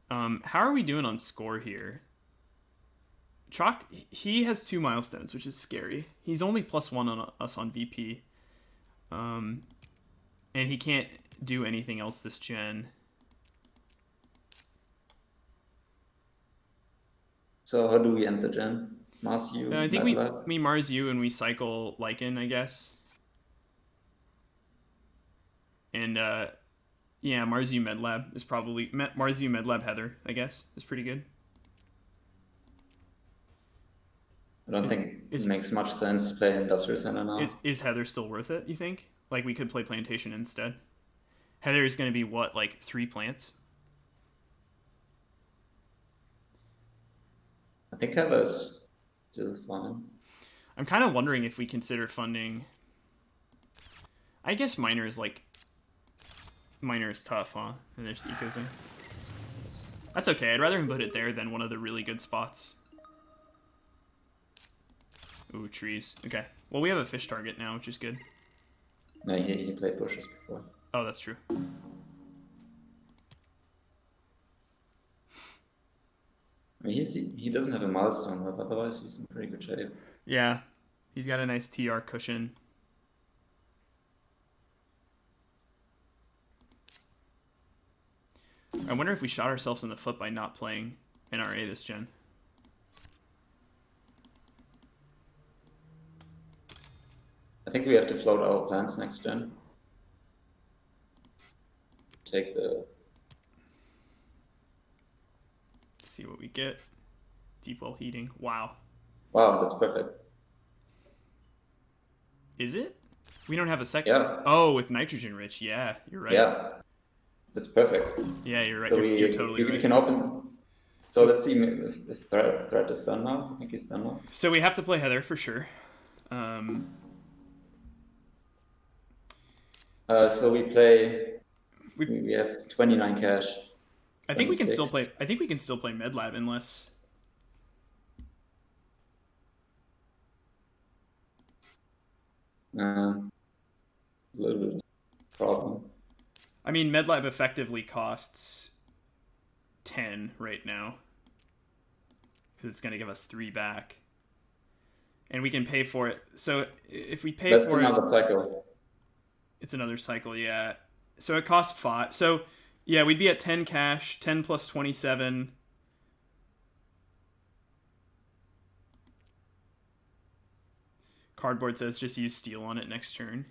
How are we doing on score here? Chalk, he has 2 milestones, which is scary. He's only +1 on us on VP. And he can't do anything else this gen. So how do we end the gen? Marzu, I think we MedLab? Mars you and we cycle Lycan, I guess. And yeah, Marzu MedLab is probably Marzu MedLab Heather, I guess, is pretty good. I don't think it makes much sense to play Industrial Center now. Is Heather still worth it, you think? Like, we could play Plantation instead. Heather is going to be, what, like 3 plants? I think Heather's still fine. I'm kind of wondering if we consider funding... I guess Minor is tough, huh? And there's the Eco Zone. That's okay. I'd rather him put it there than one of the really good spots. Ooh, trees. Okay. Well, we have a fish target now, which is good. No, he played bushes before. Oh, that's true. I mean, he doesn't have a milestone, but otherwise he's in pretty good shape. Yeah. He's got a nice TR cushion. I wonder if we shot ourselves in the foot by not playing NRA this gen. I think we have to float our plants next gen. Take the... See what we get. Deep well heating. Wow. Wow, that's perfect. Is it? We don't have a second. Yeah. Oh, with nitrogen rich. Yeah, you're right. Yeah. That's perfect. Yeah, you're right. So You're totally right. We can open... So let's see if Threat is done now. I think he's done now. So we have to play Heather for sure. So we play... We have 29 cash. I think we can still play. I think we can still play MedLab unless. A little bit of a problem. I mean, MedLab effectively costs 10 right now because it's going to give us 3 back, and we can pay for it. So if we pay That's for another it, cycle. It's another cycle. Yeah. So it costs 5. So yeah, we'd be at 10 cash. 10 plus 27. Cardboard says just use steel on it next turn.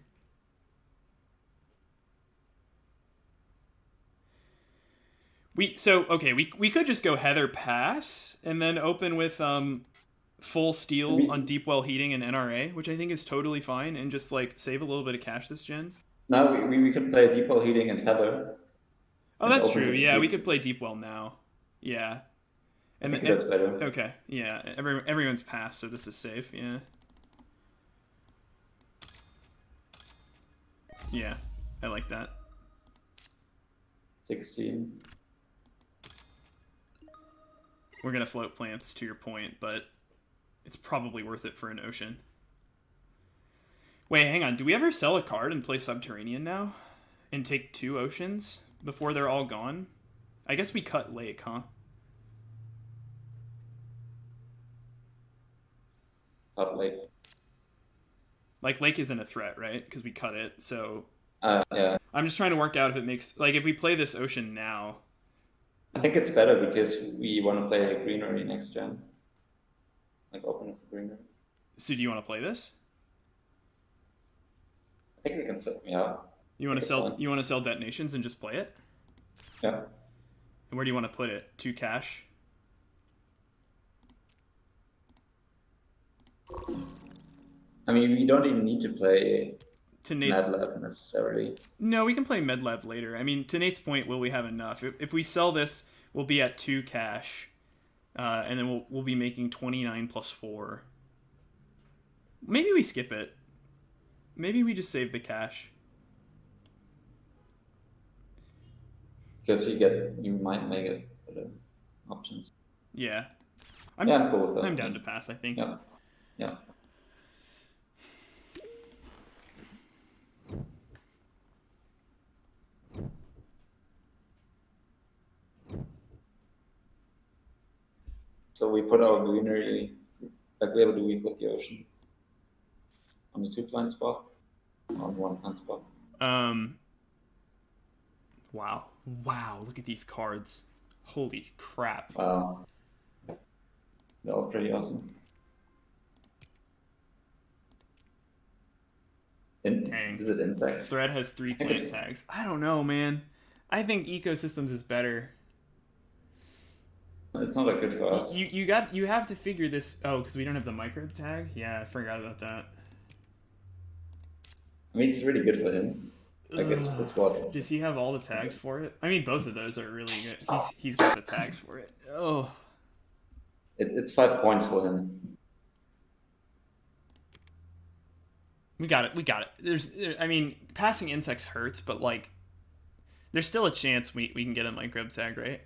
We could just go Heather pass and then open with full steel on deep well heating and NRA, which I think is totally fine, and just like save a little bit of cash this gen. Now we could play deep well heating and Heather. Oh, that's true. Yeah, we could play deep well now. Yeah. I think that's better. Okay, yeah. Everyone's passed, so this is safe, yeah. Yeah, I like that. 16. We're gonna float plants to your point, but it's probably worth it for an ocean. Wait, hang on. Do we ever sell a card and play Subterranean now? And take 2 oceans before they're all gone? I guess we cut Lake, huh? Top late. Like, Lake isn't a threat, right? Because we cut it, so... Yeah. I'm just trying to work out if it makes... Like, if we play this ocean now... I think it's better because we want to play greenery next gen. Like, open up for greenery. So do you want to play this? I think we can set, yeah. You want to sell? You want to sell detonations and just play it? Yeah. And where do you want to put it? 2 cash? I mean, we don't even need to play To Nate's... MadLab necessarily. No, we can play MedLab later. I mean, to Nate's point, will we have enough? If we sell this, we'll be at 2 cash, and then we'll be making 29 plus 4. Maybe we skip it. Maybe we just save the cash. Because you might make it better options. Yeah. I'm cool with that. I'm down to pass, I think. Yeah. Yeah. So we put our greenery, like where do we put the ocean? On the 2 plant spot? On 1 plant spot? Wow. Wow, look at these cards. Holy crap. Wow. They're all pretty awesome. Dang. Is it insects? Thread has 3 plant tags. I don't know, man. I think ecosystems is better. It's not that good for us. You have to figure this. Oh, because we don't have the microbe tag. Yeah, I forgot about that. I mean, it's really good for him. Like it's what. Does he have all the tags for it? I mean, both of those are really good. He's got the tags for it. Oh. It's 5 points for him. We got it. I mean, passing insects hurts, but like, there's still a chance we can get a microbe tag, right?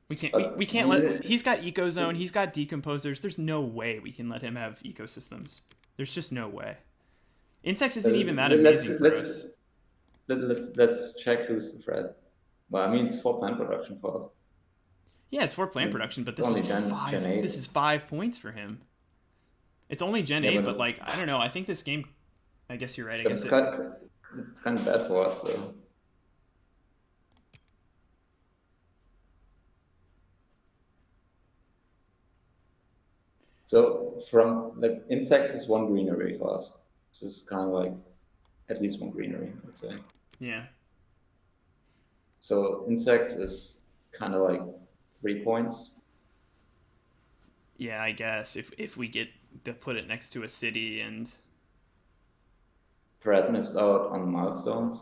We can't let... He's got Ecozone, he's got Decomposers. There's no way we can let him have ecosystems. There's just no way. Insects isn't even that amazing for us. Let's check who's the threat. Well, I mean, it's 4 plant production for us. Yeah, it's 4 plant production, but this is 5 points for him. It's only Gen 8, but like, I don't know. I think this game... I guess you're right. I guess it's kind of bad for us, though. So from like insects is 1 greenery for us. This is kind of like at least 1 greenery, I would say. Yeah. So insects is kind of like 3 points. Yeah, I guess if we get to put it next to a city and... Brad missed out on milestones.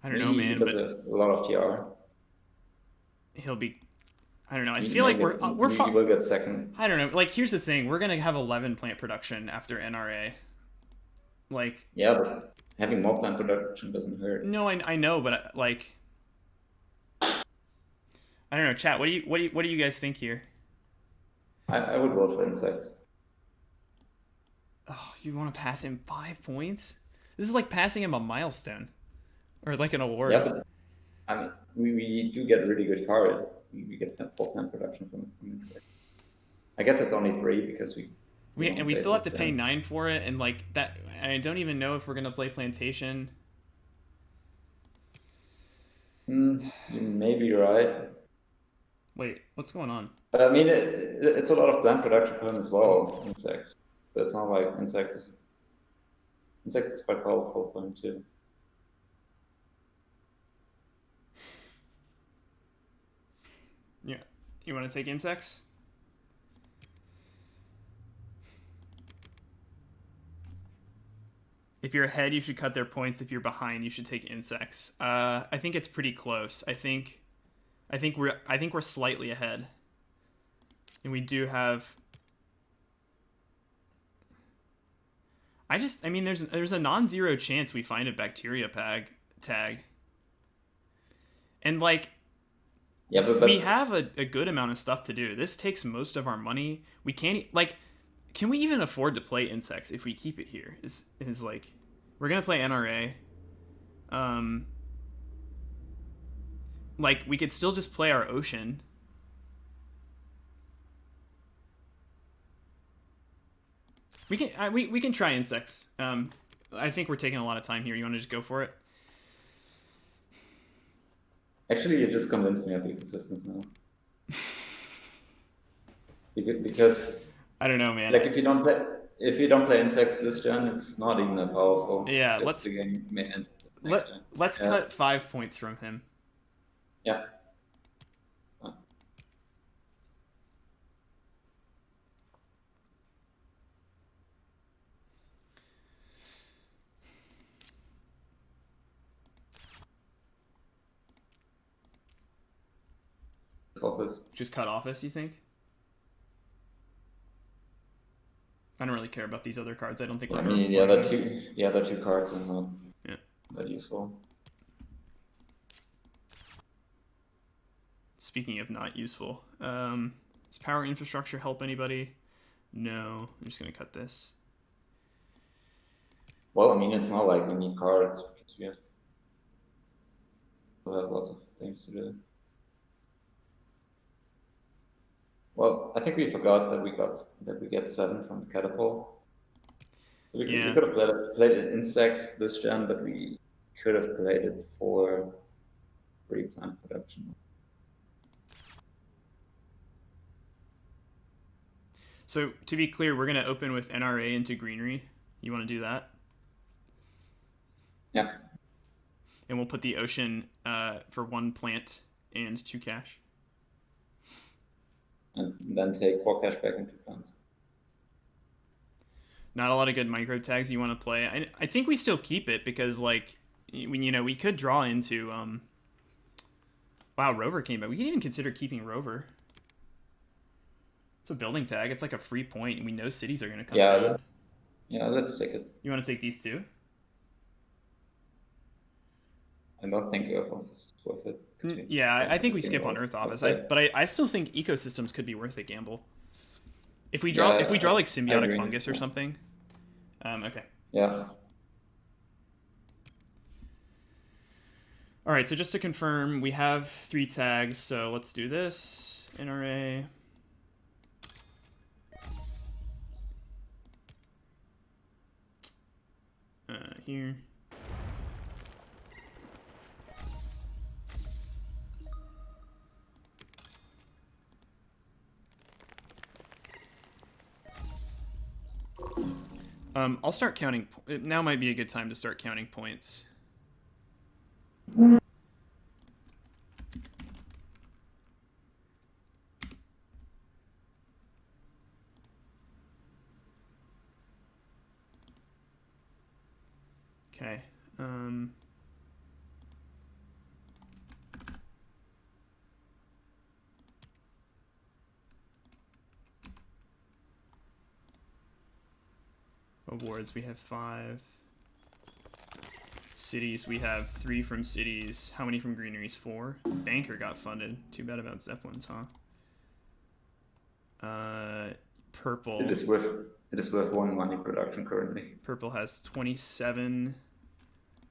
I don't know, man, but a lot of TR. He'll be... I don't know. I feel like we're we'll get second. I don't know. Like, here's the thing: we're gonna have 11 plant production after NRA. Like. Yeah, but having more plant production doesn't hurt. No, I know, but like. I don't know, chat. What do you guys think here? I would vote for insects. Oh, you want to pass him 5 points? This is like passing him a milestone, or like an award. Yeah, but I mean, we do get a really good card. We get 4 plant production from insects. I guess it's only 3 because we still have to pay 9 for it, and like that. I don't even know if we're gonna play plantation. You may be right. Wait, what's going on? But I mean, it's a lot of plant production for him as well. Insects, so it's not like insects is quite powerful for him too. Yeah, you want to take insects? If you're ahead, you should cut their points. If you're behind, you should take insects. I think it's pretty close. I think we're slightly ahead, and we do have. I mean, there's a non-zero chance we find a bacteria tag, and like Yeah, we have a good amount of stuff to do. This takes most of our money. We can't like, can we even afford to play insects if we keep it here? Is like, we're gonna play NRA. Um, like we could still just play our ocean. We can try insects. I think we're taking a lot of time here. You want to just go for it? actually, you just convinced me of ecosystems now. Because I don't know, man. like if you don't play insects this gen, it's not even that powerful. Yeah, Because the game may end next gen. let's Yeah. cut 5 points from him. Yeah. Office. Just cut office, you think? I don't really care about these other cards. I don't think. I mean, the other two cards are not that useful. Speaking of not useful, does power infrastructure help anybody? No. I'm just gonna cut this. Well, I mean, it's not like we need cards because we have lots of things to do. Well, I think we forgot that we get 7 from the catapult. So we could have played it insects this gen, but we could have played it for pre-plant production. So to be clear, we're gonna open with NRA into greenery. You want to do that? Yeah. And we'll put the ocean for 1 plant and 2 cash. And then take 4 cash back into plants. Not a lot of good micro tags you want to play. I think we still keep it because like we could draw into wow, Rover came back. We can even consider keeping Rover. It's a building tag. It's like a free point, and we know cities are going to come down. Yeah, let's take it. You want to take these two? I don't think Earth Office is worth it. Yeah, I think we skip on Earth Office. But I still think ecosystems could be worth a gamble. If we draw like symbiotic fungus or something. Okay. Yeah. All right. So just to confirm, we have 3 tags. So let's do this. NRA. Here. I'll start counting. Now might be a good time to start counting points. Okay. Awards, we have 5. Cities, we have 3 from cities. How many from greeneries? 4. Banker got funded. Too bad about Zeppelins, huh? Purple. It is worth 1 money production currently. Purple has 27,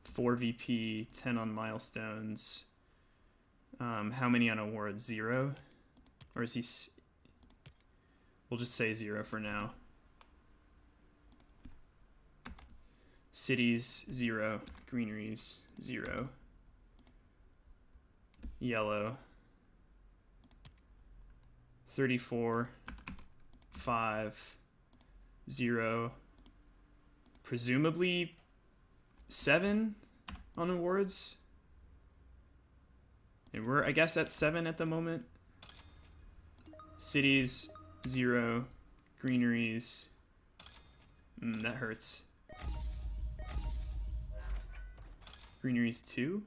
4 VP, 10 on milestones. How many on awards? 0? Or is he... We'll just say 0 for now. Cities, 0. Greeneries, 0. Yellow. 34. 5. 0. Presumably 7 on awards. And we're, I guess, at 7 at the moment. Cities, 0. Greeneries. That hurts. Greeneries 2.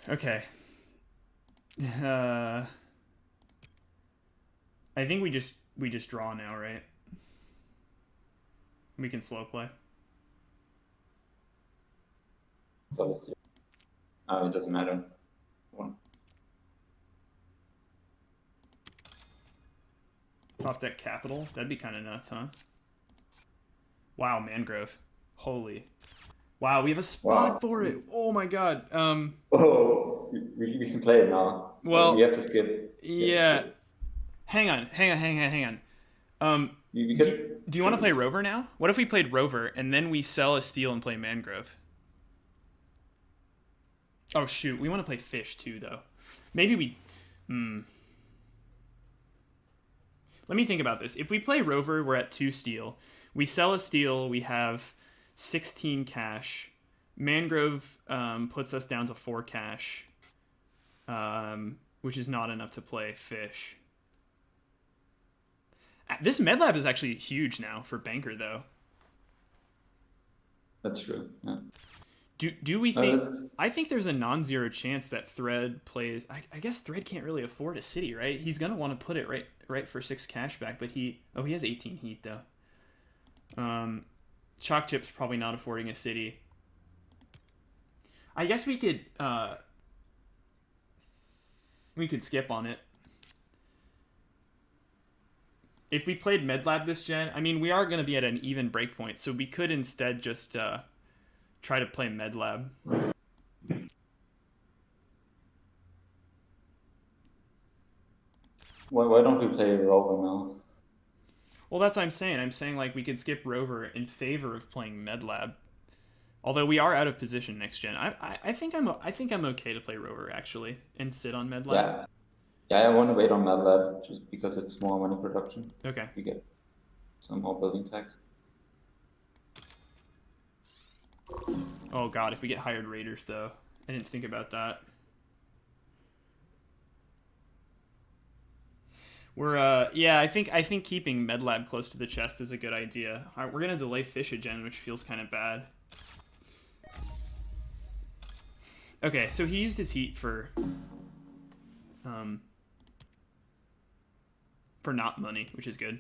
Okay. I think we just draw now, right? We can slow play. So let's see. It doesn't matter. One. Top deck capital? That'd be kind of nuts, huh? Wow, mangrove. Holy. Wow, we have a spot for it. Oh my god. Oh, we can play it now. Well, we have to skip. Yeah. Hang on. Do you want to play Rover now? What if we played Rover and then we sell a steel and play mangrove? Oh shoot, we want to play fish too, though. Maybe we. Let me think about this. If we play Rover, we're at 2 steel. We sell a steel, we have 16 cash. Mangrove puts us down to 4 cash, which is not enough to play fish. This medlab is actually huge now for Banker, though. That's true. Yeah. Do we think? I think there's a non-zero chance that Thread plays. I guess Thread can't really afford a city, right? He's gonna want to put it right for 6 cash back, but he has 18 heat though. Chalk Chip's probably not affording a city. I guess we could skip on it. If we played Medlab this gen, I mean, we are going to be at an even breakpoint, so we could instead just try to play Medlab. Why don't we play Rover now? Well, that's what I'm saying. I'm saying like we could skip Rover in favor of playing Medlab. Although we are out of position next gen, I think I'm okay to play Rover actually and sit on Medlab. Yeah, I want to wait on Medlab just because it's more money production. Okay. We get some more building tax. Oh god, if we get hired raiders though. I didn't think about that. I think keeping Medlab close to the chest is a good idea. Alright, we're gonna delay fish again, which feels kind of bad. Okay, so he used his heat for not money, which is good.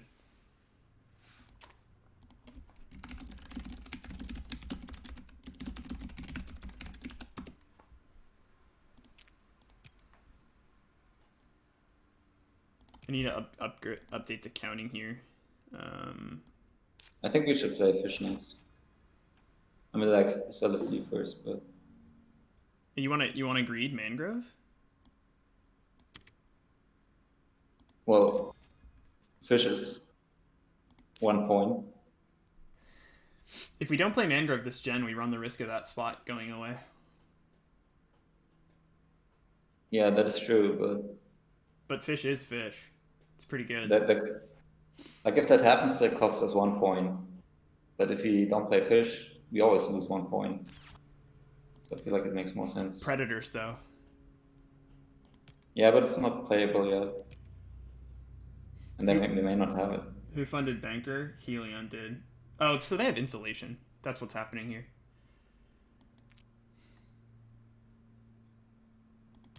I need to update the counting here. I think we should play fish next. I mean, like Celestia first, but you want to greed mangrove? Well, fish is 1 point. If we don't play mangrove this gen, we run the risk of that spot going away. Yeah, that is true, but fish is fish. It's pretty good. Like if that happens, that costs us 1 point. But if we don't play fish, we always lose 1 point. So I feel like it makes more sense. Predators, though. Yeah, but it's not playable yet. And they may not have it. Who funded Banker? Helion did. Oh, so they have insulation. That's what's happening here.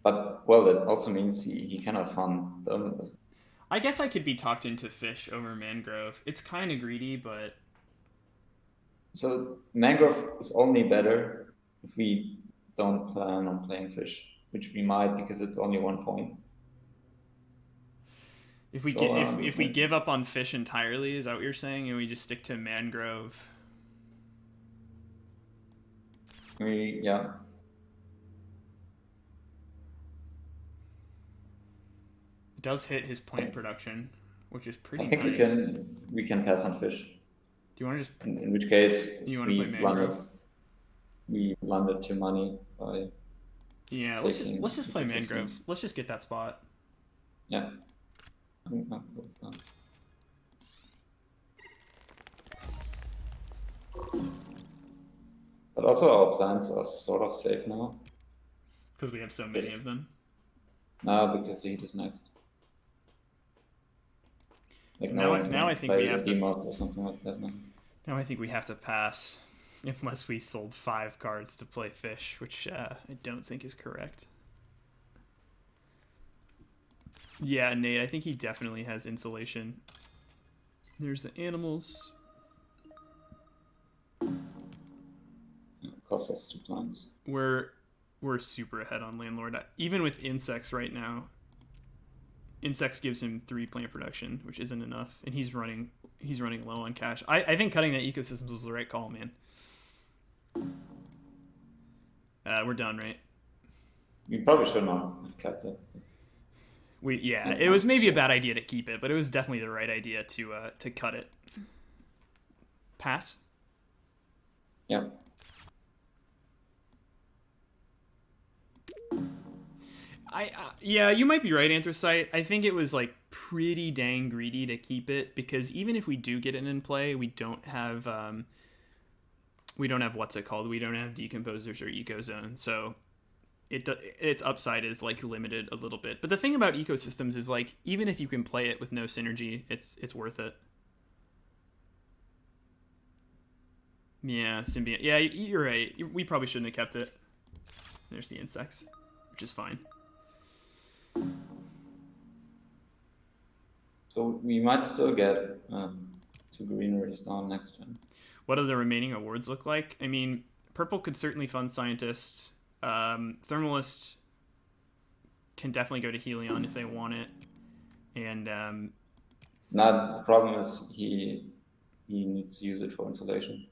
But, well, that also means he cannot fund them. I guess I could be talked into fish over mangrove. It's kind of greedy, but... So, mangrove is only better if we don't plan on playing fish, which we might because it's only 1 point. If we give up on fish entirely, is that what you're saying, and we just stick to mangrove? Yeah. It does hit his plant production, which is pretty nice. I think we can pass on fish. Do you want to just... In which case, you want to play mangrove? We landed to money by... Yeah, let's just play mangrove. Let's just get that spot. Yeah. But also our plants are sort of safe now. Because we have so many of them? No, because the heat is maxed. Like now I think we have to... or something like that, man. Now I think we have to pass. Unless we sold 5 cards to play fish, which I don't think is correct. Yeah, Nate, I think he definitely has insulation. There's the animals. costs us 2 plants. We're super ahead on Landlord. Even with insects right now, insects gives him 3 plant production, which isn't enough, and he's running low on cash. I think cutting that ecosystems was the right call, man. We're done, right? You probably should not have kept it. It was maybe a bad idea to keep it, but it was definitely the right idea to cut it. Pass. Yeah. You might be right, Anthracite. I think it was like pretty dang greedy to keep it, because even if we do get it in play, we don't have what's it called? We don't have decomposers or ecozone, so its upside is like limited a little bit. But the thing about ecosystems is like even if you can play it with no synergy, it's worth it. Yeah, symbiont. Yeah, you're right. We probably shouldn't have kept it. There's the insects, which is fine. So we might still get 2 greeneries down next gen. What do the remaining awards look like? I mean, purple could certainly fund scientists. Thermalist can definitely go to Helion if they want it. And now the problem is he needs to use it for insulation.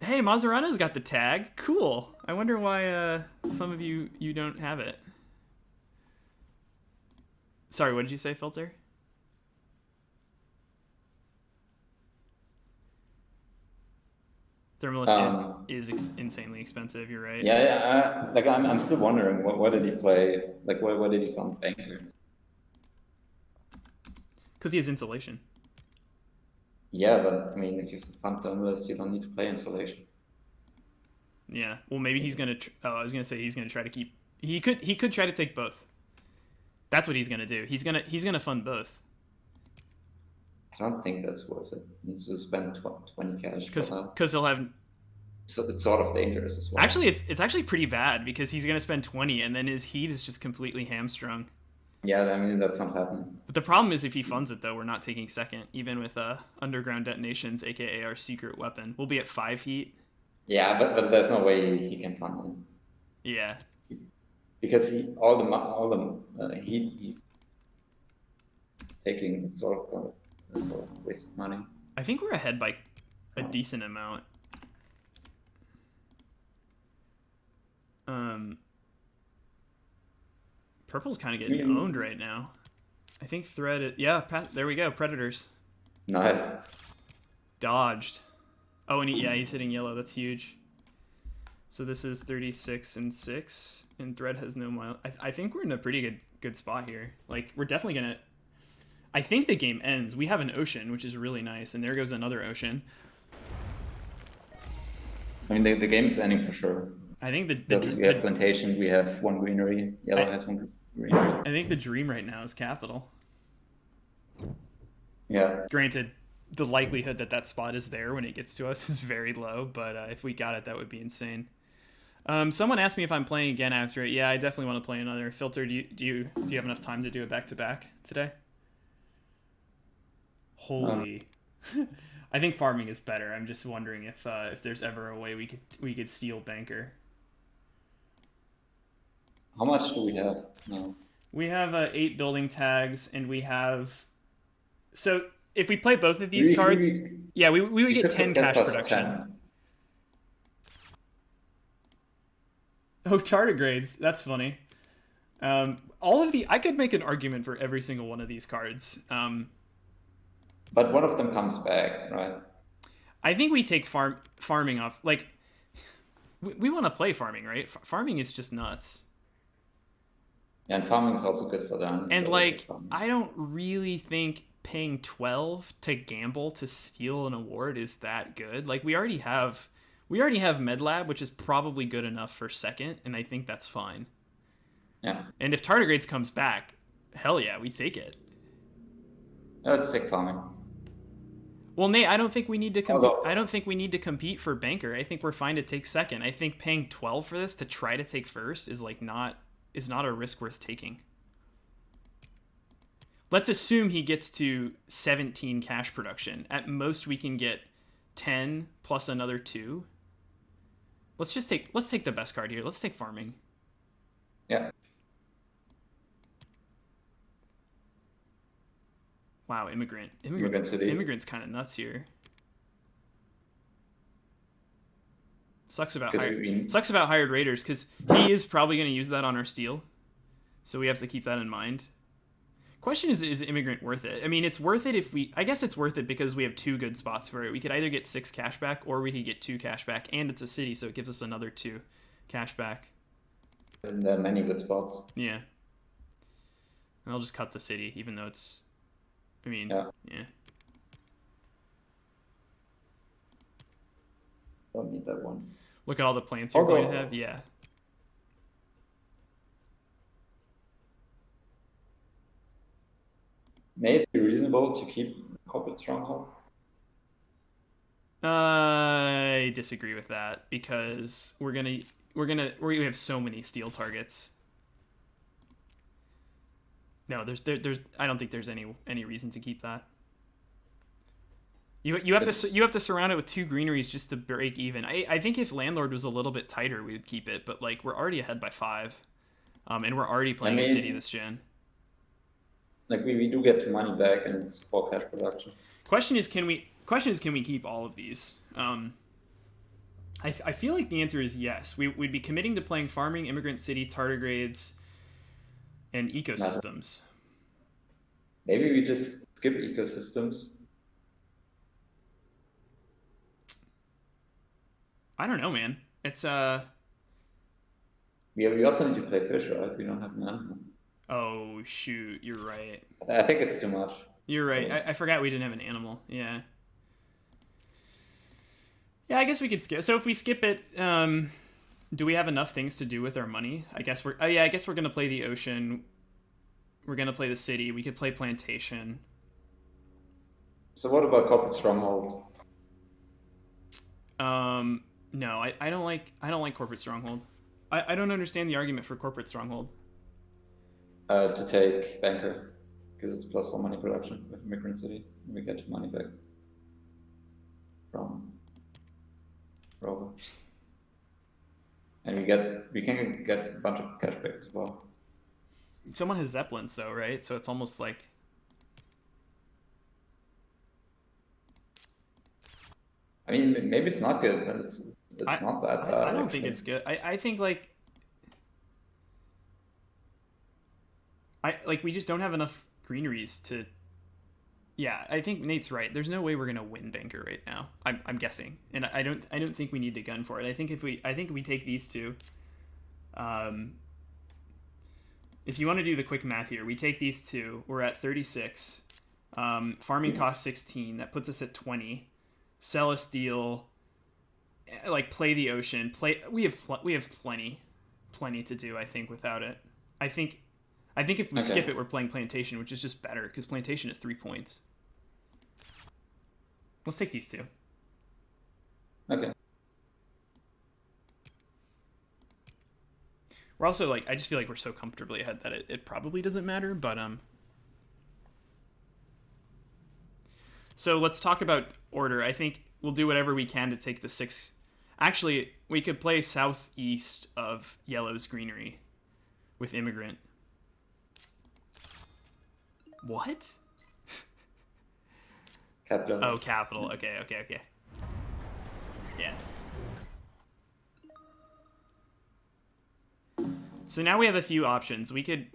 Hey, Mazarano's got the tag. Cool. I wonder why some of you don't have it. Sorry, what did you say, Filter? Thermalist is insanely expensive. You're right. Yeah. Like I'm still wondering what did he play? Like what did he fund Banker? Because he has insulation. Yeah, but I mean, if you fund Thermalist, you don't need to play insulation. Yeah. Well, maybe he's gonna. I was gonna say he's gonna try to keep. He could try to take both. That's what he's gonna do. He's gonna fund both. I don't think that's worth it. He needs to spend 20 cash. Because he'll have. So it's sort of dangerous as well. Actually, it's actually pretty bad because he's gonna spend 20 and then his heat is just completely hamstrung. Yeah, I mean that's not happening. But the problem is if he funds it though, we're not taking second, even with underground detonations, aka our secret weapon. We'll be at 5 heat. Yeah, but there's no way he can fund it. Yeah. Because he's taking sort of waste of money. I think we're ahead by a decent amount. Purple's kind of getting owned right now. I think Thread... there we go. Predators. Nice. Dodged. Oh, and he's hitting yellow. That's huge. So this is 36 and 6, and Thread has no mile. I think we're in a pretty good spot here. Like, we're definitely going to... I think the game ends. We have an ocean, which is really nice, and there goes another ocean. I mean, the game is ending for sure. I think we have plantation, we have 1 greenery, yellow has 1 greenery. I think the dream right now is capital. Yeah. Granted, the likelihood that spot is there when it gets to us is very low, but if we got it, that would be insane. Someone asked me if I'm playing again after it. Yeah, I definitely want to play another. Filter, do you have enough time to do it back-to-back today? Holy. I think farming is better. I'm just wondering if there's ever a way we could steal Banker. How much do we have now? We have 8 building tags, and we have... So, if we play both of these cards... we would get 10 cash production. 10. Oh, tardigrades. That's funny. I could make an argument for every single one of these cards. But one of them comes back, right? I think we take farming off. Like, we want to play farming, right? Farming is just nuts. Yeah, and farming is also good for them. And, like, I don't really think paying 12 to gamble to steal an award is that good. Like, we already have MedLab, which is probably good enough for second, and I think that's fine. Yeah. And if Tardigrades comes back, hell yeah, we take it. Let's take farming. Well, Nate, I don't think we need to compete. I don't think we need to compete for Banker. I think we're fine to take second. I think paying 12 for this to try to take first is not a risk worth taking. Let's assume he gets to 17 cash production. At most, we can get 10 plus another 2. let's take the best card here. Let's take farming. Yeah. Wow, Immigrant City. Immigrant's kind of nuts here. Sucks about hired raiders because he is probably going to use that on our steel, so we have to keep that in mind. Question is immigrant worth it? I mean, it's worth it if I guess it's worth it because we have 2 good spots for it. We could either get 6 cashback or we could get 2 cashback, and it's a city, so it gives us another 2 cashback. And there are many good spots. Yeah. And I'll just cut the city, even though it's. I mean, yeah. Don't need that one. Look at all the plants you're going to have. Yeah. May it be reasonable to keep corporate stronghold? I disagree with that because we have so many steel targets. No, there's I don't think there's any reason to keep that. You have to surround it with 2 greeneries just to break even. I think if landlord was a little bit tighter, we would keep it, but like we're already ahead by 5, and we're already playing a city this gen. Like we do get money back and it's for cash production. Question is can we keep all of these? I feel like the answer is yes. We'd be committing to playing farming, immigrant city, tardigrades, and ecosystems. Maybe we just skip ecosystems. I don't know, man. It's We also need to play fish, right? We don't have an animal. Oh shoot, you're right. I think it's too much. You're right. I forgot we didn't have an animal. Yeah. Yeah, I guess we could skip. So if we skip it, do we have enough things to do with our money? I guess we're gonna play the ocean. We're gonna play the city. We could play plantation. So what about corporate stronghold? No, I don't like corporate stronghold. I don't understand the argument for corporate stronghold. To take banker, because it's +1 money production with immigrant city. We get money back from Rover. And we can get a bunch of cash back as well. Someone has Zeppelins though, right? So it's almost like. I mean, maybe it's not good, but it's not that bad. I don't think it's good. I think like we just don't have enough greeneries to. Yeah, I think Nate's right. There's no way we're gonna win banker right now. I'm guessing, and I don't think we need to gun for it. I think we take these 2. If you want to do the quick math here, we take these 2. We're at 36. Farming costs 16. That puts us at 20. Sell a steel. Like play the ocean. We have plenty to do. I think without it. I think if we skip it, we're playing plantation, which is just better because plantation is 3 points. Let's take these 2. Okay. We're also like I just feel like we're so comfortably ahead that it probably doesn't matter, but So let's talk about order. I think we'll do whatever we can to take the 6. Actually, we could play southeast of Yellow's greenery with immigrant. What? Capital. Oh, capital. Okay. Yeah. So now we have a few options. We could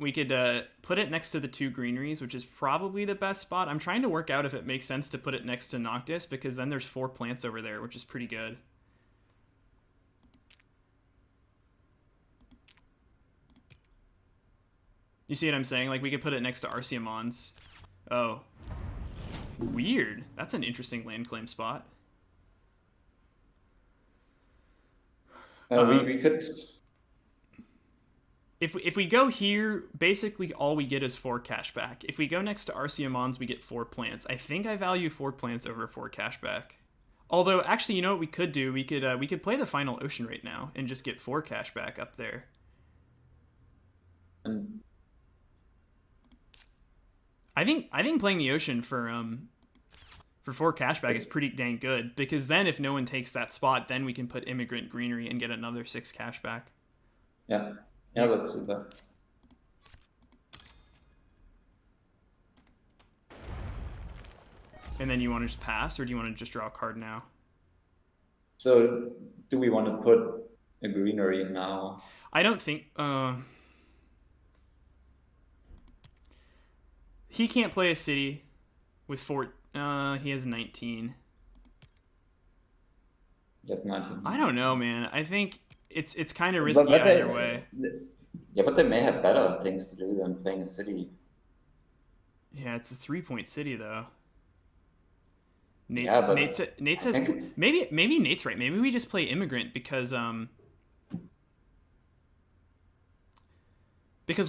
put it next to the 2 greeneries, which is probably the best spot. I'm trying to work out if it makes sense to put it next to Noctis, because then there's 4 plants over there, which is pretty good. You see what I'm saying? Like, we could put it next to Arceamon's. Oh. Weird. That's an interesting land claim spot. We could... If we go here, basically all we get is 4 cashback. If we go next to Arceamon's, we get 4 plants. I think I value 4 plants over 4 cashback. Although, actually, you know what we could do? We could play the final ocean right now and just get 4 cashback up there. I think playing the ocean for For 4 cashback is pretty dang good, because then if no one takes that spot, then we can put immigrant greenery and get another 6 cashback. Yeah. Yeah, let's do that. And then you want to just pass, or do you want to just draw a card now? So, do we want to put a greenery now? I don't think... he can't play a city with 4... he has 19. Yes, 19. I don't know, man. I think it's kind of risky either way. Yeah, but they may have better things to do than playing a city. Yeah, it's a 3-point city, though. Yeah, but Nate says maybe Nate's right. Maybe we just play immigrant because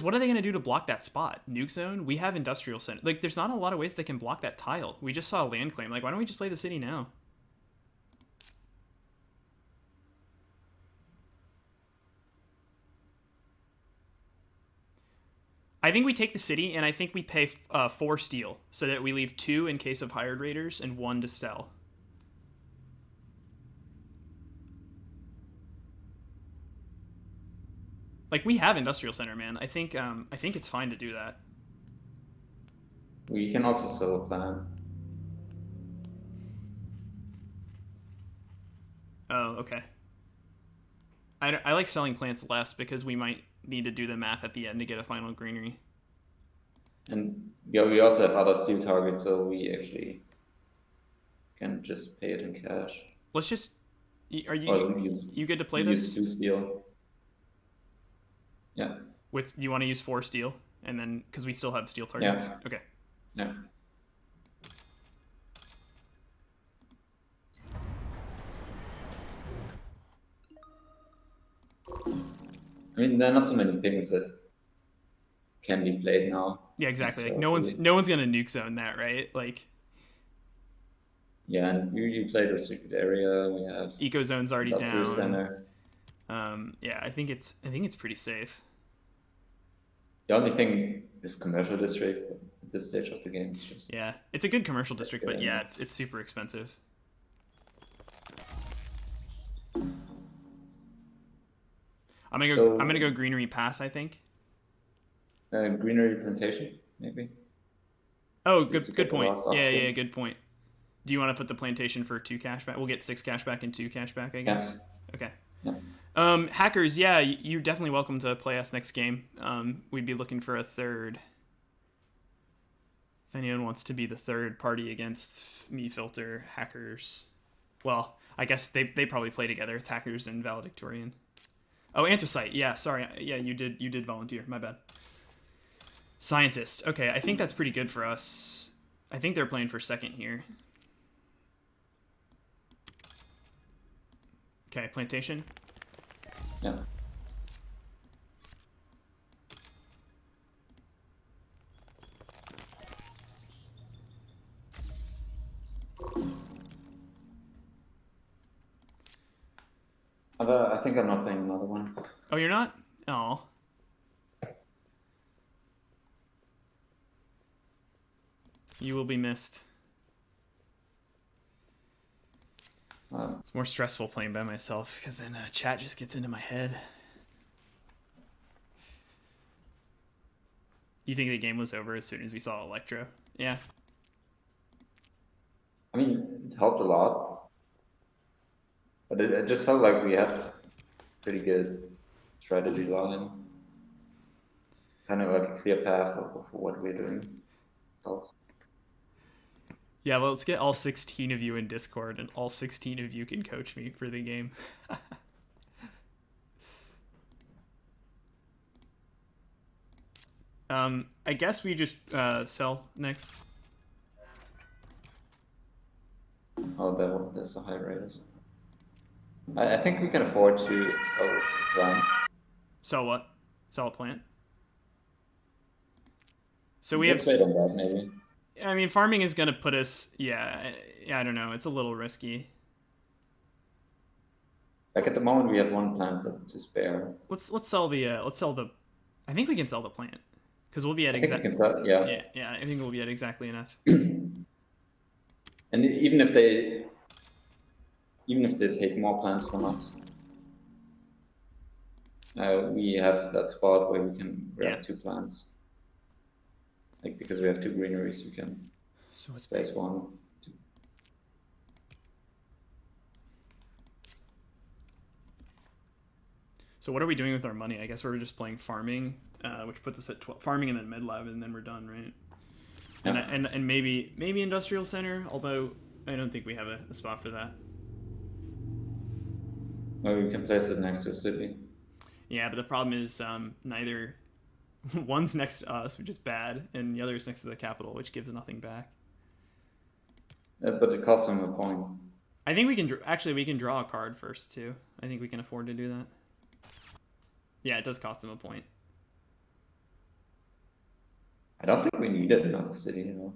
what are they going to do to block that spot? Nuke zone? We have industrial center. Like, there's not a lot of ways they can block that tile. We just saw a land claim. Like, why don't we just play the city now? I think we take the city, and I think we pay 4 steel, so that we leave 2 in case of hired raiders and 1 to sell. Like, we have industrial center, man. I think it's fine to do that. We can also sell a plan. Oh, okay. I like selling plants less because we might need to do the math at the end to get a final greenery. And yeah, we also have other steel targets, so we actually can just pay it in cash. Let's just... Are you good to play this? Use 2 steel. Yeah. You want to use 4 steel, and then because we still have steel targets. Yeah. Okay. Yeah. I mean, there are not so many things that can be played now. Yeah, exactly. Like, no one's gonna nuke zone that, right? Like. Yeah, and you played restricted area. We have eco zone's already down. Center. Yeah, I think it's pretty safe. The only thing is commercial district at this stage of the game. It's just it's a good commercial district, but yeah, it's super expensive. I'm gonna go greenery pass, I think. Greenery plantation, maybe. Oh, good point. Yeah, good point. Do you want to put the plantation for 2 cashback? We'll get 6 cashback and 2 cashback, I guess. Yeah. Okay. Yeah. Hackers, yeah, you're definitely welcome to play us next game. We'd be looking for a third. If anyone wants to be the third party against me, Filter, Hackers. Well, I guess they probably play together. It's Hackers and Valedictorian. Oh, Anthracite. Yeah, sorry. Yeah, you did volunteer. My bad. Scientist. Okay, I think that's pretty good for us. I think they're playing for second here. Okay, plantation. Yeah. I think I'm not playing another one. Oh, you're not? Oh. You will be missed. It's more stressful playing by myself because then chat just gets into my head. You think the game was over as soon as we saw Electro? Yeah. I mean, it helped a lot. But it just felt like we had pretty good strategy line. Kind of like a clear path for what we're doing. Yeah, well, let's get all 16 of you in Discord, and all 16 of you can coach me for the game. I guess we just sell next. Oh, that's a high rate. I think we can afford to sell the plant. Sell what? Sell a plant? So we Let's have... wait on that, maybe. I mean, farming is going to put us... Yeah, I don't know. It's a little risky. Like at the moment, we have 1 plant to spare. Let's sell the... I think we can sell the plant. Because we'll be at exactly... Yeah. Yeah, I think we'll be at exactly enough. Yeah, And even if they take more plants from us, we have that spot where we can grab 2 plants. Like, because we have 2 greeneries, we can place 1, 2. So what are we doing with our money? I guess we're just playing farming, which puts us at 12. Farming and then med lab, and then we're done, right? Yeah. And maybe industrial center, although I don't think we have a spot for that. Well, we can place it next to a city. Yeah, but the problem is neither one's next to us, which is bad, and the other is next to the capital, which gives nothing back. But it costs them a point. I think we can we can draw a card first too. I think we can afford to do that. Yeah, it does cost them a point. I don't think we needed another city, you know.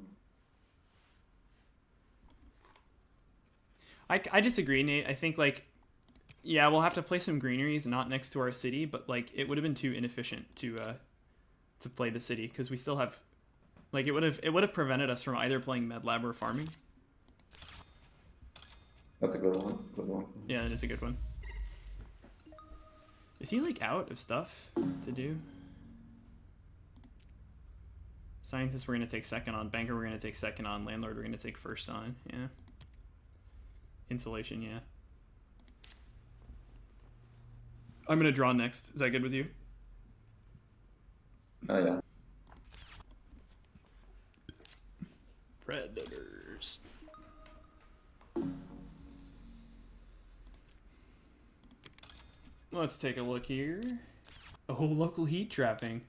I disagree, Nate. I think, like, yeah, we'll have to play some greeneries not next to our city, but, like, it would have been too inefficient to play the city, because we still have, like, it would have prevented us from either playing med lab or farming. That's a good one. Good one. Yeah, it is a good one. Is he, like, out of stuff to do? Scientist we're going to take second on. Banker we're going to take second on. Landlord we're going to take first on. Yeah. Insulation, yeah. I'm going to draw next. Is that good with you? Oh, yeah. Predators. Let's take a look here. Oh, local heat trapping.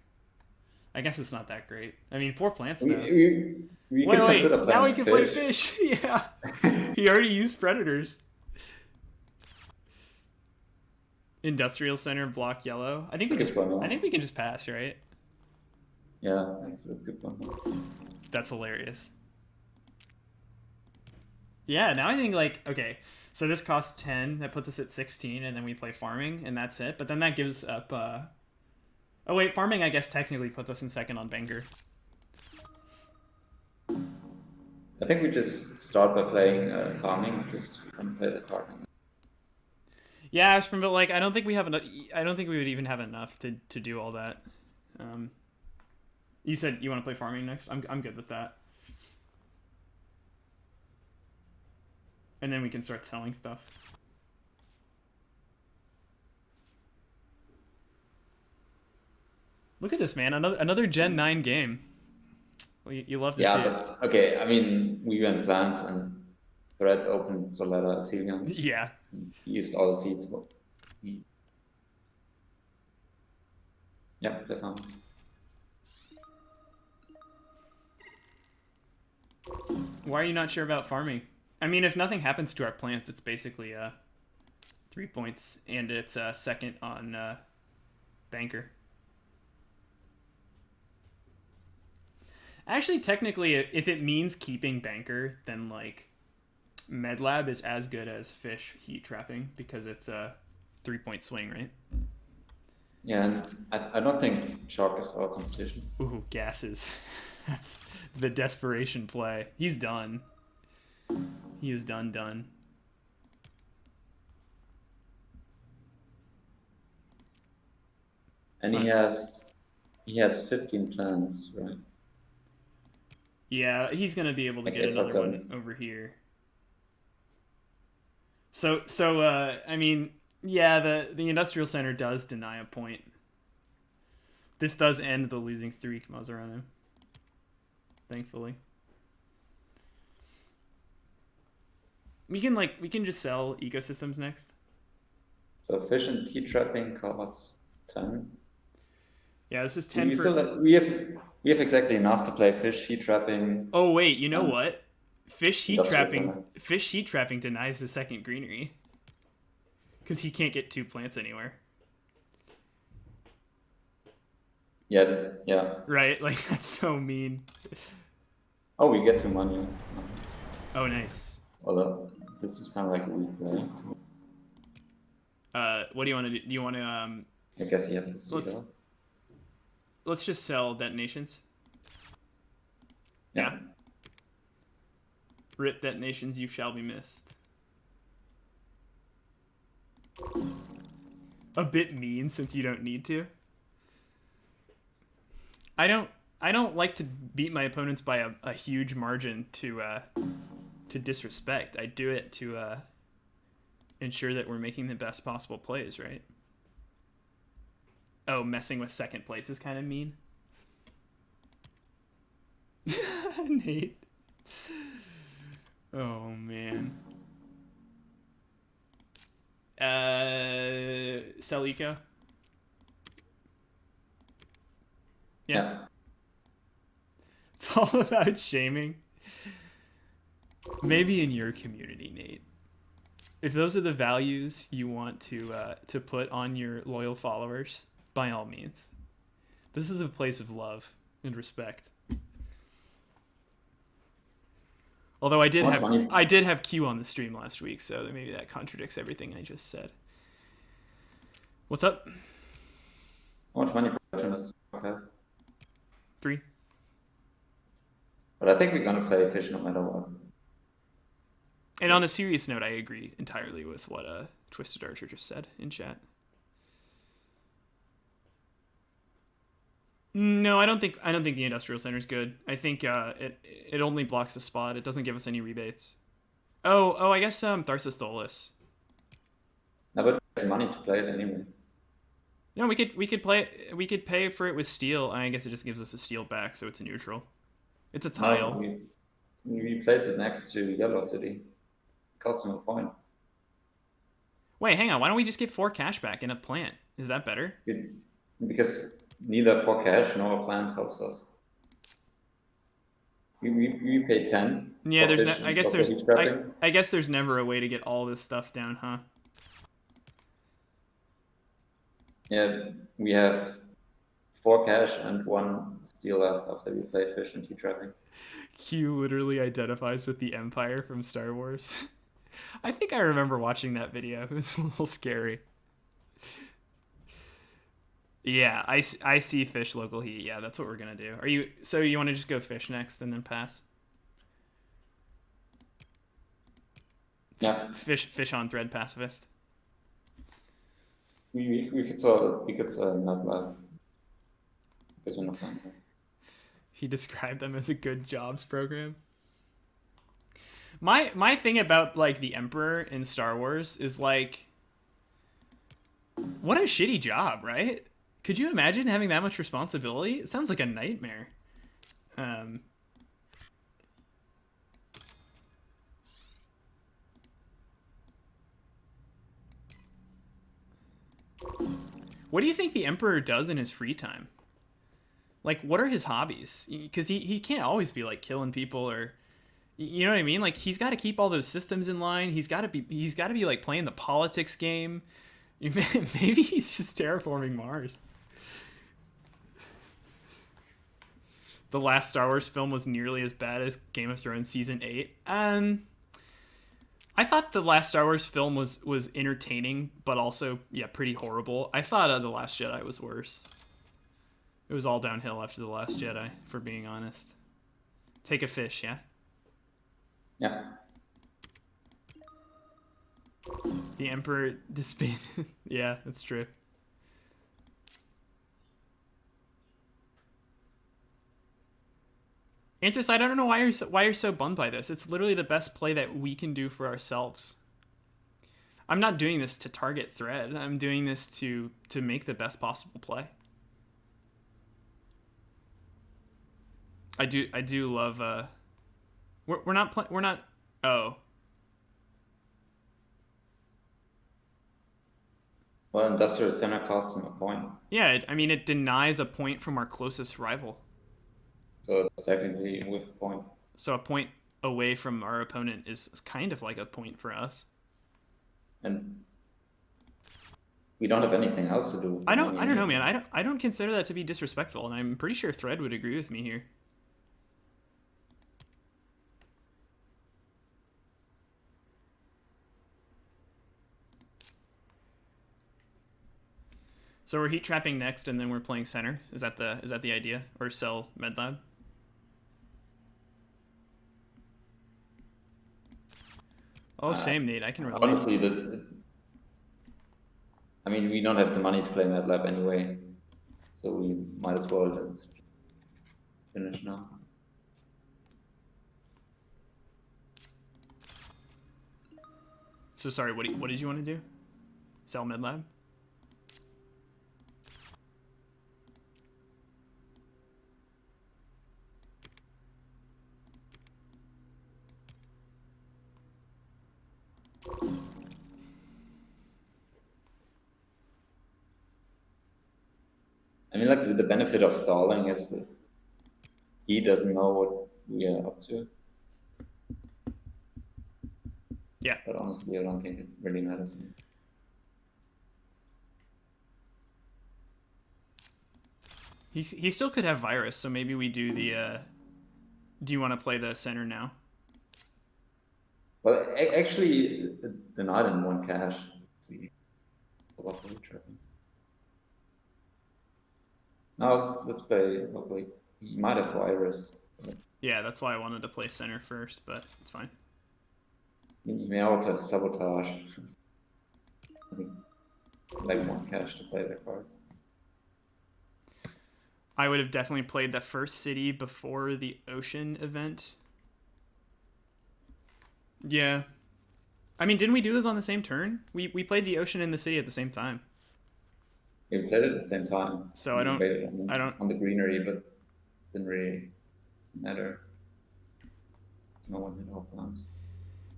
I guess it's not that great. I mean, 4 plants though. Wait, now we can play fish. Yeah. He already used predators. Industrial center block yellow. I think we can just pass, right? Yeah, that's good fun. That's hilarious. Yeah, now I think, like, okay, so this costs 10, that puts us at 16, and then we play farming, and that's it. But then that gives up, oh wait, farming I guess technically puts us in second on Banger. I think we just start by playing farming, just play the card. Yeah, but, like, I don't think we have enough. I don't think we would even have enough to do all that. You said you want to play farming next. I'm good with that. And then we can start selling stuff. Look at this, man! Another Gen 9 game. Well, you love to see it. Okay, I mean, we went plants and Thread opened Solera Assyrian. Yeah. He used all the seeds. Yeah, that's fine. Why are you not sure about farming? I mean, if nothing happens to our plants, it's basically 3 points, and it's second on Banker. Actually, technically, if it means keeping Banker, then, like, Medlab is as good as Fish Heat Trapping, because it's a 3-point swing, right? Yeah, and I don't think Shark is our competition. Ooh, gases. That's the desperation play. He's done. He is done. And he has 15 plants, right? Yeah, he's gonna be able to get another one over here. So I mean, yeah, the industrial center does deny a point. This does end the losing streak, Maserano. Thankfully. We can just sell ecosystems next. So fish and heat trapping costs 10. Yeah, this is 10 we have exactly enough to play fish heat trapping. Oh wait, you know what? Fish heat trapping denies the second greenery. Because he can't get 2 plants anywhere. Yeah. Right? Like, that's so mean. Oh, we get 2 money. Oh, nice. Although, this is kind of like a weak play. What do you want to do? Do you want to, I guess you have to see that. Let's just sell detonations. Yeah. Rip detonations, you shall be missed. A bit mean since you don't need to. I don't like to beat my opponents by a huge margin to disrespect. I do it to ensure that we're making the best possible plays, right? Oh, messing with second place is kind of mean. Nate. Oh man. Sell eco. Yeah. It's all about shaming. Maybe in your community, Nate. If those are the values you want to put on your loyal followers, by all means. This is a place of love and respect. Although I did have Q on the stream last week, so maybe that contradicts everything I just said. What's up? How much money production is okay? 3. But I think we're gonna play fish no matter what. And on a serious note, I agree entirely with what Twisted Archer just said in chat. No, I don't think the industrial center is good. I think it only blocks the spot. It doesn't give us any rebates. Oh, I guess Tharsis stole this. No, but we have money to play it anyway. No, we could play it. We could pay for it with steel. I guess it just gives us a steel back, so it's a neutral. It's a tile. No, we place it next to Yellow City. Costs them a point. Wait, hang on. Why don't we just get 4 cash back in a plant? Is that better? Because neither for cash nor a plant helps us. We pay 10. Yeah, I guess there's never a way to get all this stuff down, huh? Yeah, we have 4 cash and 1 steel left after we play fish and trapping. Q literally identifies with the Empire from Star Wars. I think I remember watching that video. It was a little scary. Yeah, I see fish local heat. Yeah, that's what we're gonna do. So you want to just go fish next and then pass? Yeah. Fish on thread pacifist. We could not live because we're not playing. He described them as a good jobs program. My thing about like the Emperor in Star Wars is like, what a shitty job, right? Could you imagine having that much responsibility? It sounds like a nightmare. What do you think the Emperor does in his free time? Like, what are his hobbies? Because he can't always be like killing people or, you know what I mean? Like, he's got to keep all those systems in line. He's got to be like playing the politics game. Maybe he's just terraforming Mars. The last Star Wars film was nearly as bad as Game of Thrones season 8. I thought the last Star Wars film was entertaining, but also pretty horrible. I thought The Last Jedi was worse. It was all downhill after The Last Jedi, for being honest. Take a fish, yeah? Yeah. The Emperor disbanded. Yeah, that's true. Anthrus, I don't know why you're so bummed by this. It's literally the best play that we can do for ourselves. I'm not doing this to target thread. I'm doing this to make the best possible play. I do love we're not oh. Well, industrial center costs him a point. Yeah, I mean it denies a point from our closest rival. So it's technically with a point. So a point away from our opponent is kind of like a point for us. And we don't have anything else to do. I don't know, man. I don't consider that to be disrespectful, and I'm pretty sure Thread would agree with me here. So we're heat trapping next, and then we're playing center. Is that the idea? Or sell Medlab? Oh, same, Nate. I can relate. Honestly, I mean, we don't have the money to play MATLAB anyway, so we might as well just finish now. So sorry, what did you want to do? Sell MedLab? I mean, like the benefit of stalling is he doesn't know what we are up to. Yeah. But honestly, I don't think it really matters. He still could have virus, so maybe we do the. Do you want to play the center now? Well, actually, they're not in one cache. No, let's play. Hopefully, he might have virus. Yeah, that's why I wanted to play center first, but it's fine. He may also have sabotage. I think like one cache to play that card. I would have definitely played the first city before the ocean event. Yeah. I mean, didn't we do this on the same turn? We played the ocean and the city at the same time. We played it at the same time. So I don't on the greenery, but didn't really matter. No one hit all plans.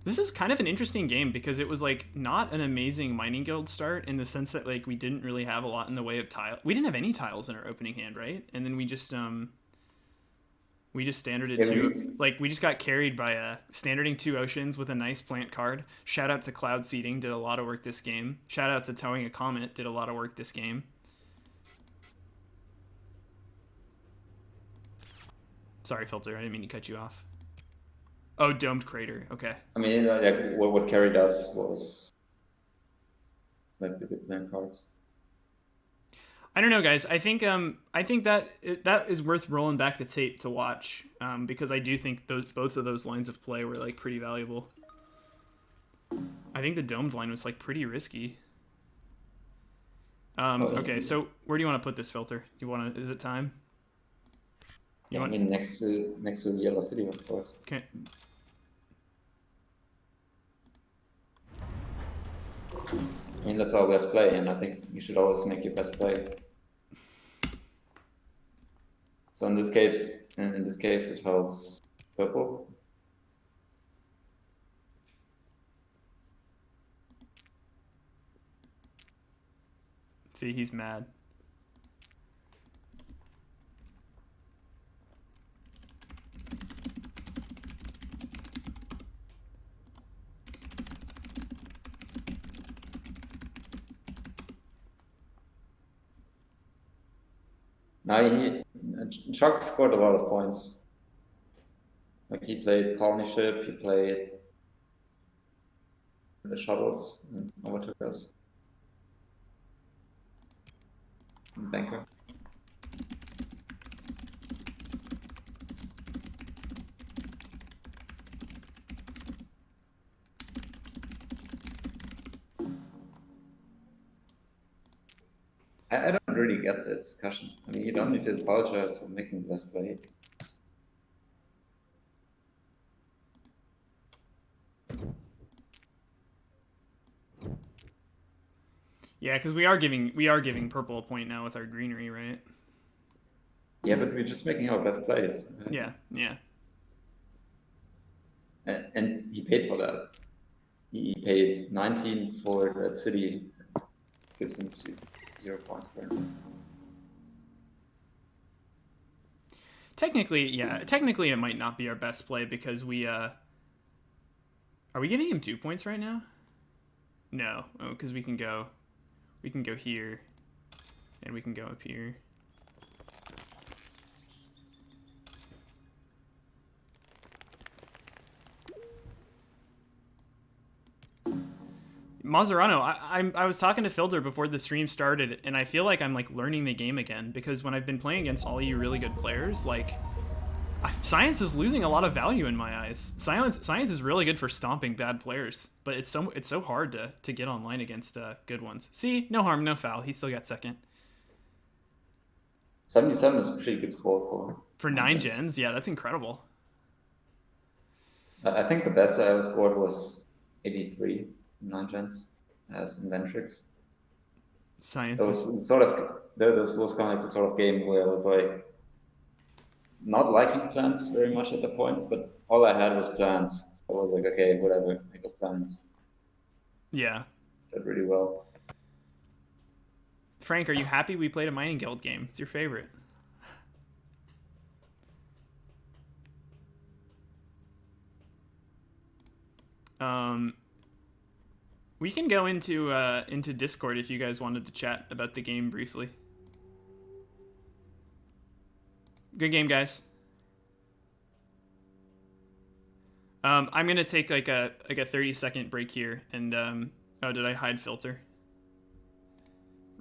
This is kind of an interesting game because it was like not an amazing mining guild start in the sense that like we didn't really have a lot in the way of tile. We didn't have any tiles in our opening hand, right? And then we just standarded two. Like we just got carried by standarding two oceans with a nice plant card. Shout out to Cloud Seeding, did a lot of work this game. Shout out to Towing a Comet, did a lot of work this game. Sorry, Filter, I didn't mean to cut you off. Oh, Domed Crater. Okay. I mean, like what carried us was like the good plant cards. I don't know, guys. I think that is worth rolling back the tape to watch because I do think both of those lines of play were like pretty valuable. I think the domed line was like pretty risky. Okay, so where do you want to put this, Filter? Is it time? I mean, next to Yellow City, of course. Okay. I mean, that's our best play, and I think you should always make your best play. So in this case, it helps purple. See, he's mad. Now Chuck scored a lot of points. Like he played colony ship, he played the shuttles and overtook us. And banker. I don't really get the discussion. I mean, you don't need to apologize for making the best play. Yeah, because we are giving purple a point now with our greenery, right? Yeah, but we're just making our best plays. Right? Yeah. And he paid for that. He paid 19 for that city. Gives him 0 points for him. Technically it might not be our best play because we are we giving him 2 points right now? No, because we can go here, and we can go up here. Maserano, I was talking to Filter before the stream started, and I feel like I'm like learning the game again because when I've been playing against all you really good players, like Science is losing a lot of value in my eyes. Science is really good for stomping bad players, but it's so hard to get online against good ones. See, no harm, no foul. He still got second 77 is a pretty good score for for 9 gens. gens. Yeah, that's incredible. I think the best I ever scored was 83 in 9 gens as Inventrix. It Science is was sort of that was kind of like the sort of game where I was like not liking plants very much at the point, but all I had was plants. So I was like, okay, whatever, I got plants. yeah. Did really well. Frank, are you happy we played a mining guild game? It's your favorite. Um, we can go into Discord if you guys wanted to chat about the game briefly. Good game, guys. I'm gonna take like a 30-second break here, and oh, did I hide filter?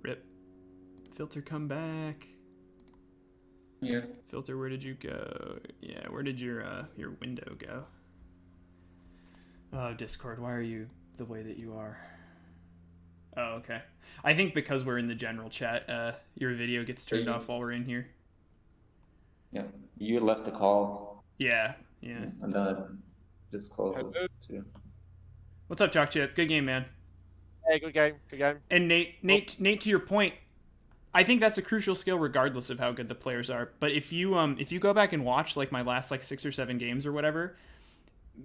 Rip. Filter, come back. Yeah. Filter, where did you go? Yeah, where did your window go? Oh, Discord, why are you the way that you are? Oh, okay. I think because we're in the general chat, your video gets turned off while we're in here. Yeah. You left the call. Yeah, yeah. And then I just closed it too. What's up, Chalk Chip? Good game, man. Hey, good game. Good game. And Nate, to your point, I think that's a crucial skill regardless of how good the players are. But if you go back and watch like my last like 6 or 7 games or whatever,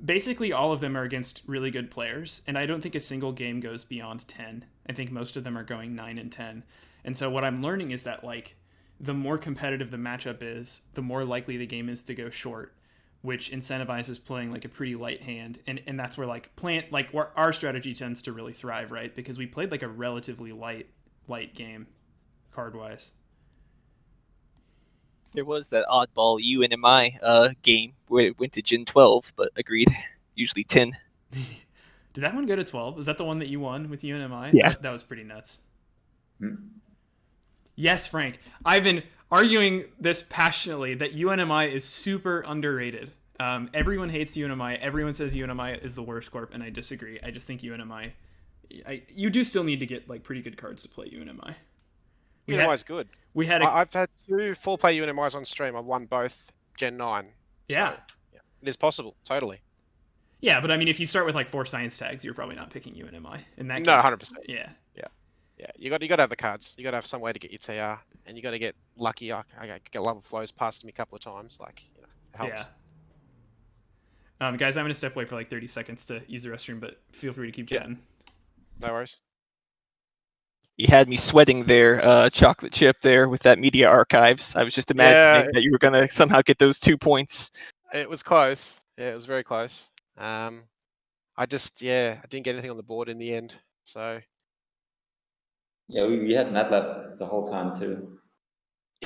basically all of them are against really good players, and I don't think a single game goes beyond 10. I think most of them are going 9 and 10. And so what I'm learning is that like the more competitive the matchup is, the more likely the game is to go short, which incentivizes playing like a pretty light hand. And that's where like where our strategy tends to really thrive, right? Because we played like a relatively light game card wise. There was that oddball UNMI game where it went to Gen 12, but agreed. Usually 10. Did that one go to 12? Was that the one that you won with UNMI? Yeah. That was pretty nuts. Hmm. Yes, Frank. I've been arguing this passionately that UNMI is super underrated. Everyone hates UNMI. Everyone says UNMI is the worst corp, and I disagree. I just think UNMI. You do still need to get like pretty good cards to play UNMI. UNMI is good. We had. I've had 2 full-play UNMIs on stream. I've won both Gen 9. Yeah. So, yeah. It is possible. Totally. Yeah, but I mean, if you start with like 4 science tags, you're probably not picking UNMI. In that case, No, 100%. Yeah. Yeah. You got to have the cards. You got to have some way to get your TR, and you got to get lucky. I get level flows past me a couple of times. Like, it helps. Yeah. Guys, I'm gonna step away for like 30 seconds to use the restroom, but feel free to keep chatting. No worries. You had me sweating there, Chocolate Chip, there with that media archives. I was just imagining that you were going to somehow get those 2 points. It was close. Yeah, it was very close. I didn't get anything on the board in the end. So. Yeah, we had MATLAB the whole time too.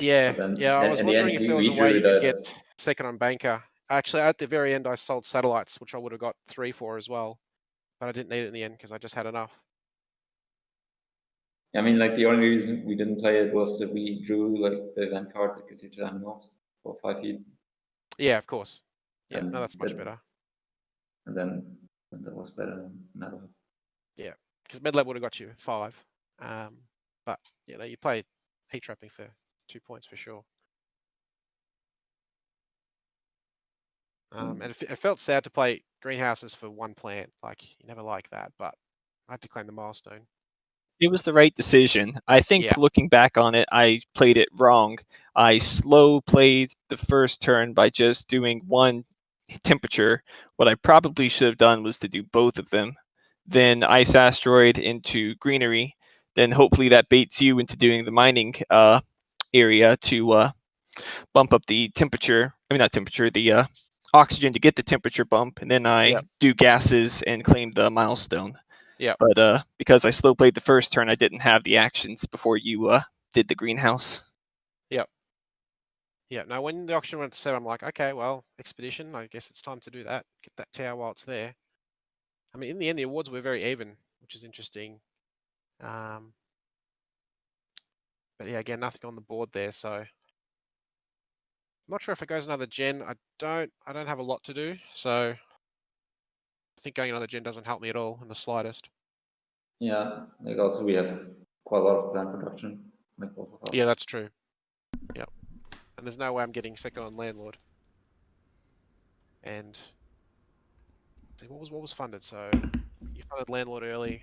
Yeah, then, I was wondering if there was a way you could get second on Banker. Actually, at the very end, I sold satellites, which I would have got 3 for as well. But I didn't need it in the end because I just had enough. I mean, like the only reason we didn't play it was that we drew like the event card that gives you 2 animals for 5 feet. Yeah, of course. Yeah, and no, that's much better. And then that was better than MATLAB. Yeah, because MedLab would have got you 5. But you play heat trapping for 2 points for sure. And it felt sad to play greenhouses for 1 plant. Like, you never like that, but I had to claim the milestone. It was the right decision. I think looking back on it, I played it wrong. I slow played the first turn by just doing 1 temperature. What I probably should have done was to do both of them. Then ice asteroid into greenery. Then hopefully that baits you into doing the mining area to bump up the temperature. I mean, not temperature, the oxygen to get the temperature bump. And then I do gases and claim the milestone. Yeah. But because I slow played the first turn, I didn't have the actions before you did the greenhouse. Yep. Yeah. Now, when the auction went to 7, I'm like, okay, well, expedition. I guess it's time to do that. Get that tower while it's there. I mean, in the end, the awards were very even, which is interesting. But yeah, again, nothing on the board there. So not sure if it goes another gen. I don't have a lot to do, so I think going another gen doesn't help me at all in the slightest. Yeah, like also we have quite a lot of plant production, like both of us. Yeah, that's true. Yep. And there's no way I'm getting second on landlord. And see, what was funded? So you funded landlord early,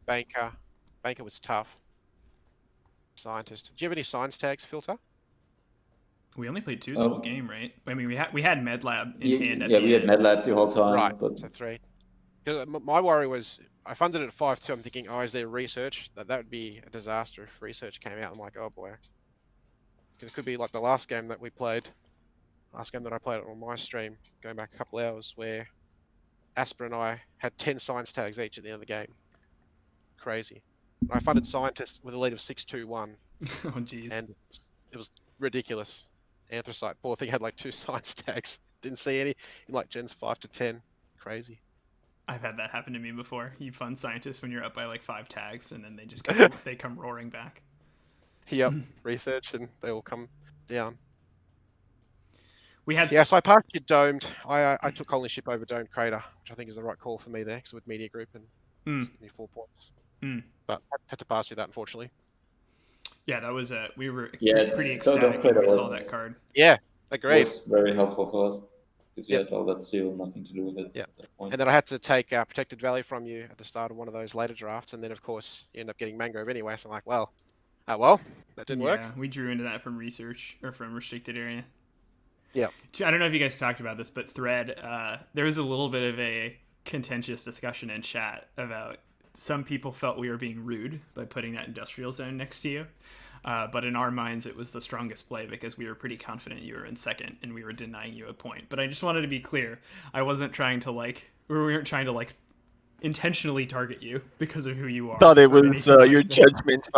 banker. Banker was tough. Scientist. Do you have any science tags, Filter? We only played 2 the whole game, right? I mean, we had MedLab in hand at Yeah, the we had end. MedLab the whole time, Right, but so 3. Because my worry was, I funded it at 5.2. I'm thinking, oh, is there research? That would be a disaster if research came out. I'm like, oh boy. Because it could be like the last game that we played, last game that I played on my stream, going back a couple hours, where Asper and I had 10 science tags each at the end of the game. Crazy. I funded scientists with a lead of 6-2-1. Oh, jeez. And it was ridiculous. Anthracite, poor thing, had like 2 science tags. Didn't see any in like gens 5 to 10. Crazy. I've had that happen to me before. You fund scientists when you're up by like 5 tags, and then they just come roaring back. Yep, research, and they all come down. We had so I passed your domed. I took Colony Ship over domed crater, which I think is the right call for me there, because with media group and give me 4 points. But I had to pass you that, unfortunately. Yeah, that was we were yeah, pretty ecstatic when we saw that card. Yeah, agreed. It was very helpful for us because we had all that seal, nothing to do with it at that point. And then I had to take Protected Valley from you at the start of one of those later drafts, and then of course you end up getting Mangrove anyway. So I'm like, well, that didn't work. Yeah, we drew into that from research or from restricted area. Yeah. I don't know if you guys talked about this, but Thread, there was a little bit of a contentious discussion in chat about some people felt we were being rude by putting that industrial zone next to you. But in our minds, it was the strongest play because we were pretty confident you were in second and we were denying you a point. But I just wanted to be clear. I wasn't trying to we weren't trying to intentionally target you because of who you are. Thought it was your judgment,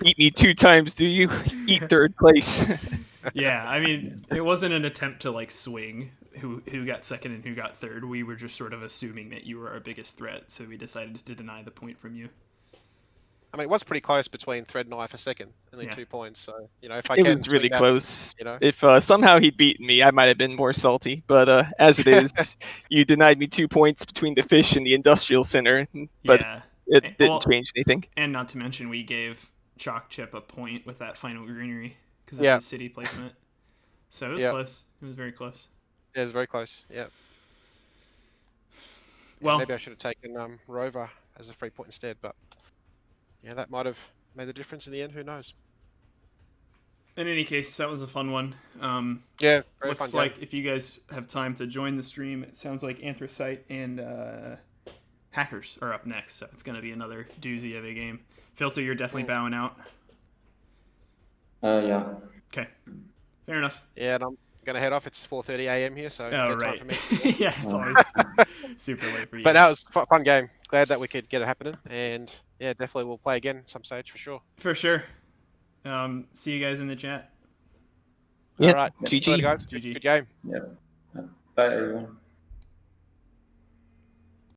beat me 2 times, do you? Eat 3rd place. Yeah, I mean, it wasn't an attempt to swing who got second and who got third. We were just sort of assuming that you were our biggest threat, so we decided to deny the point from you. I mean, it was pretty close between Thread and I for second, only 2 points. So if I it was really close. You know, if somehow he'd beaten me, I might have been more salty. But as it is, you denied me 2 points between the fish and the industrial center. But it didn't change anything. And not to mention, we gave Chalk Chip a point with that final greenery because of his city placement. So it was close. It was very close. Yeah, it was very close. Yeah. Well, maybe I should have taken Rover as a free point instead, but yeah, that might have made the difference in the end. Who knows? In any case, that was a fun one. Yeah, looks like if you guys have time to join the stream, it sounds like Anthracite and Hackers are up next, so it's going to be another doozy of a game. Filter, you're definitely bowing out. Yeah. Okay, fair enough. Yeah, and I'm going to head off. It's 4:30 a.m. here, so right. time for me. Yeah, it's always super late for you. But that was a fun game. Glad that we could get it happening, and yeah, definitely we'll play again some stage for sure. For sure. See you guys in the chat. Yeah. All right. GG. Guys. GG. Good game. Yeah. Bye, everyone.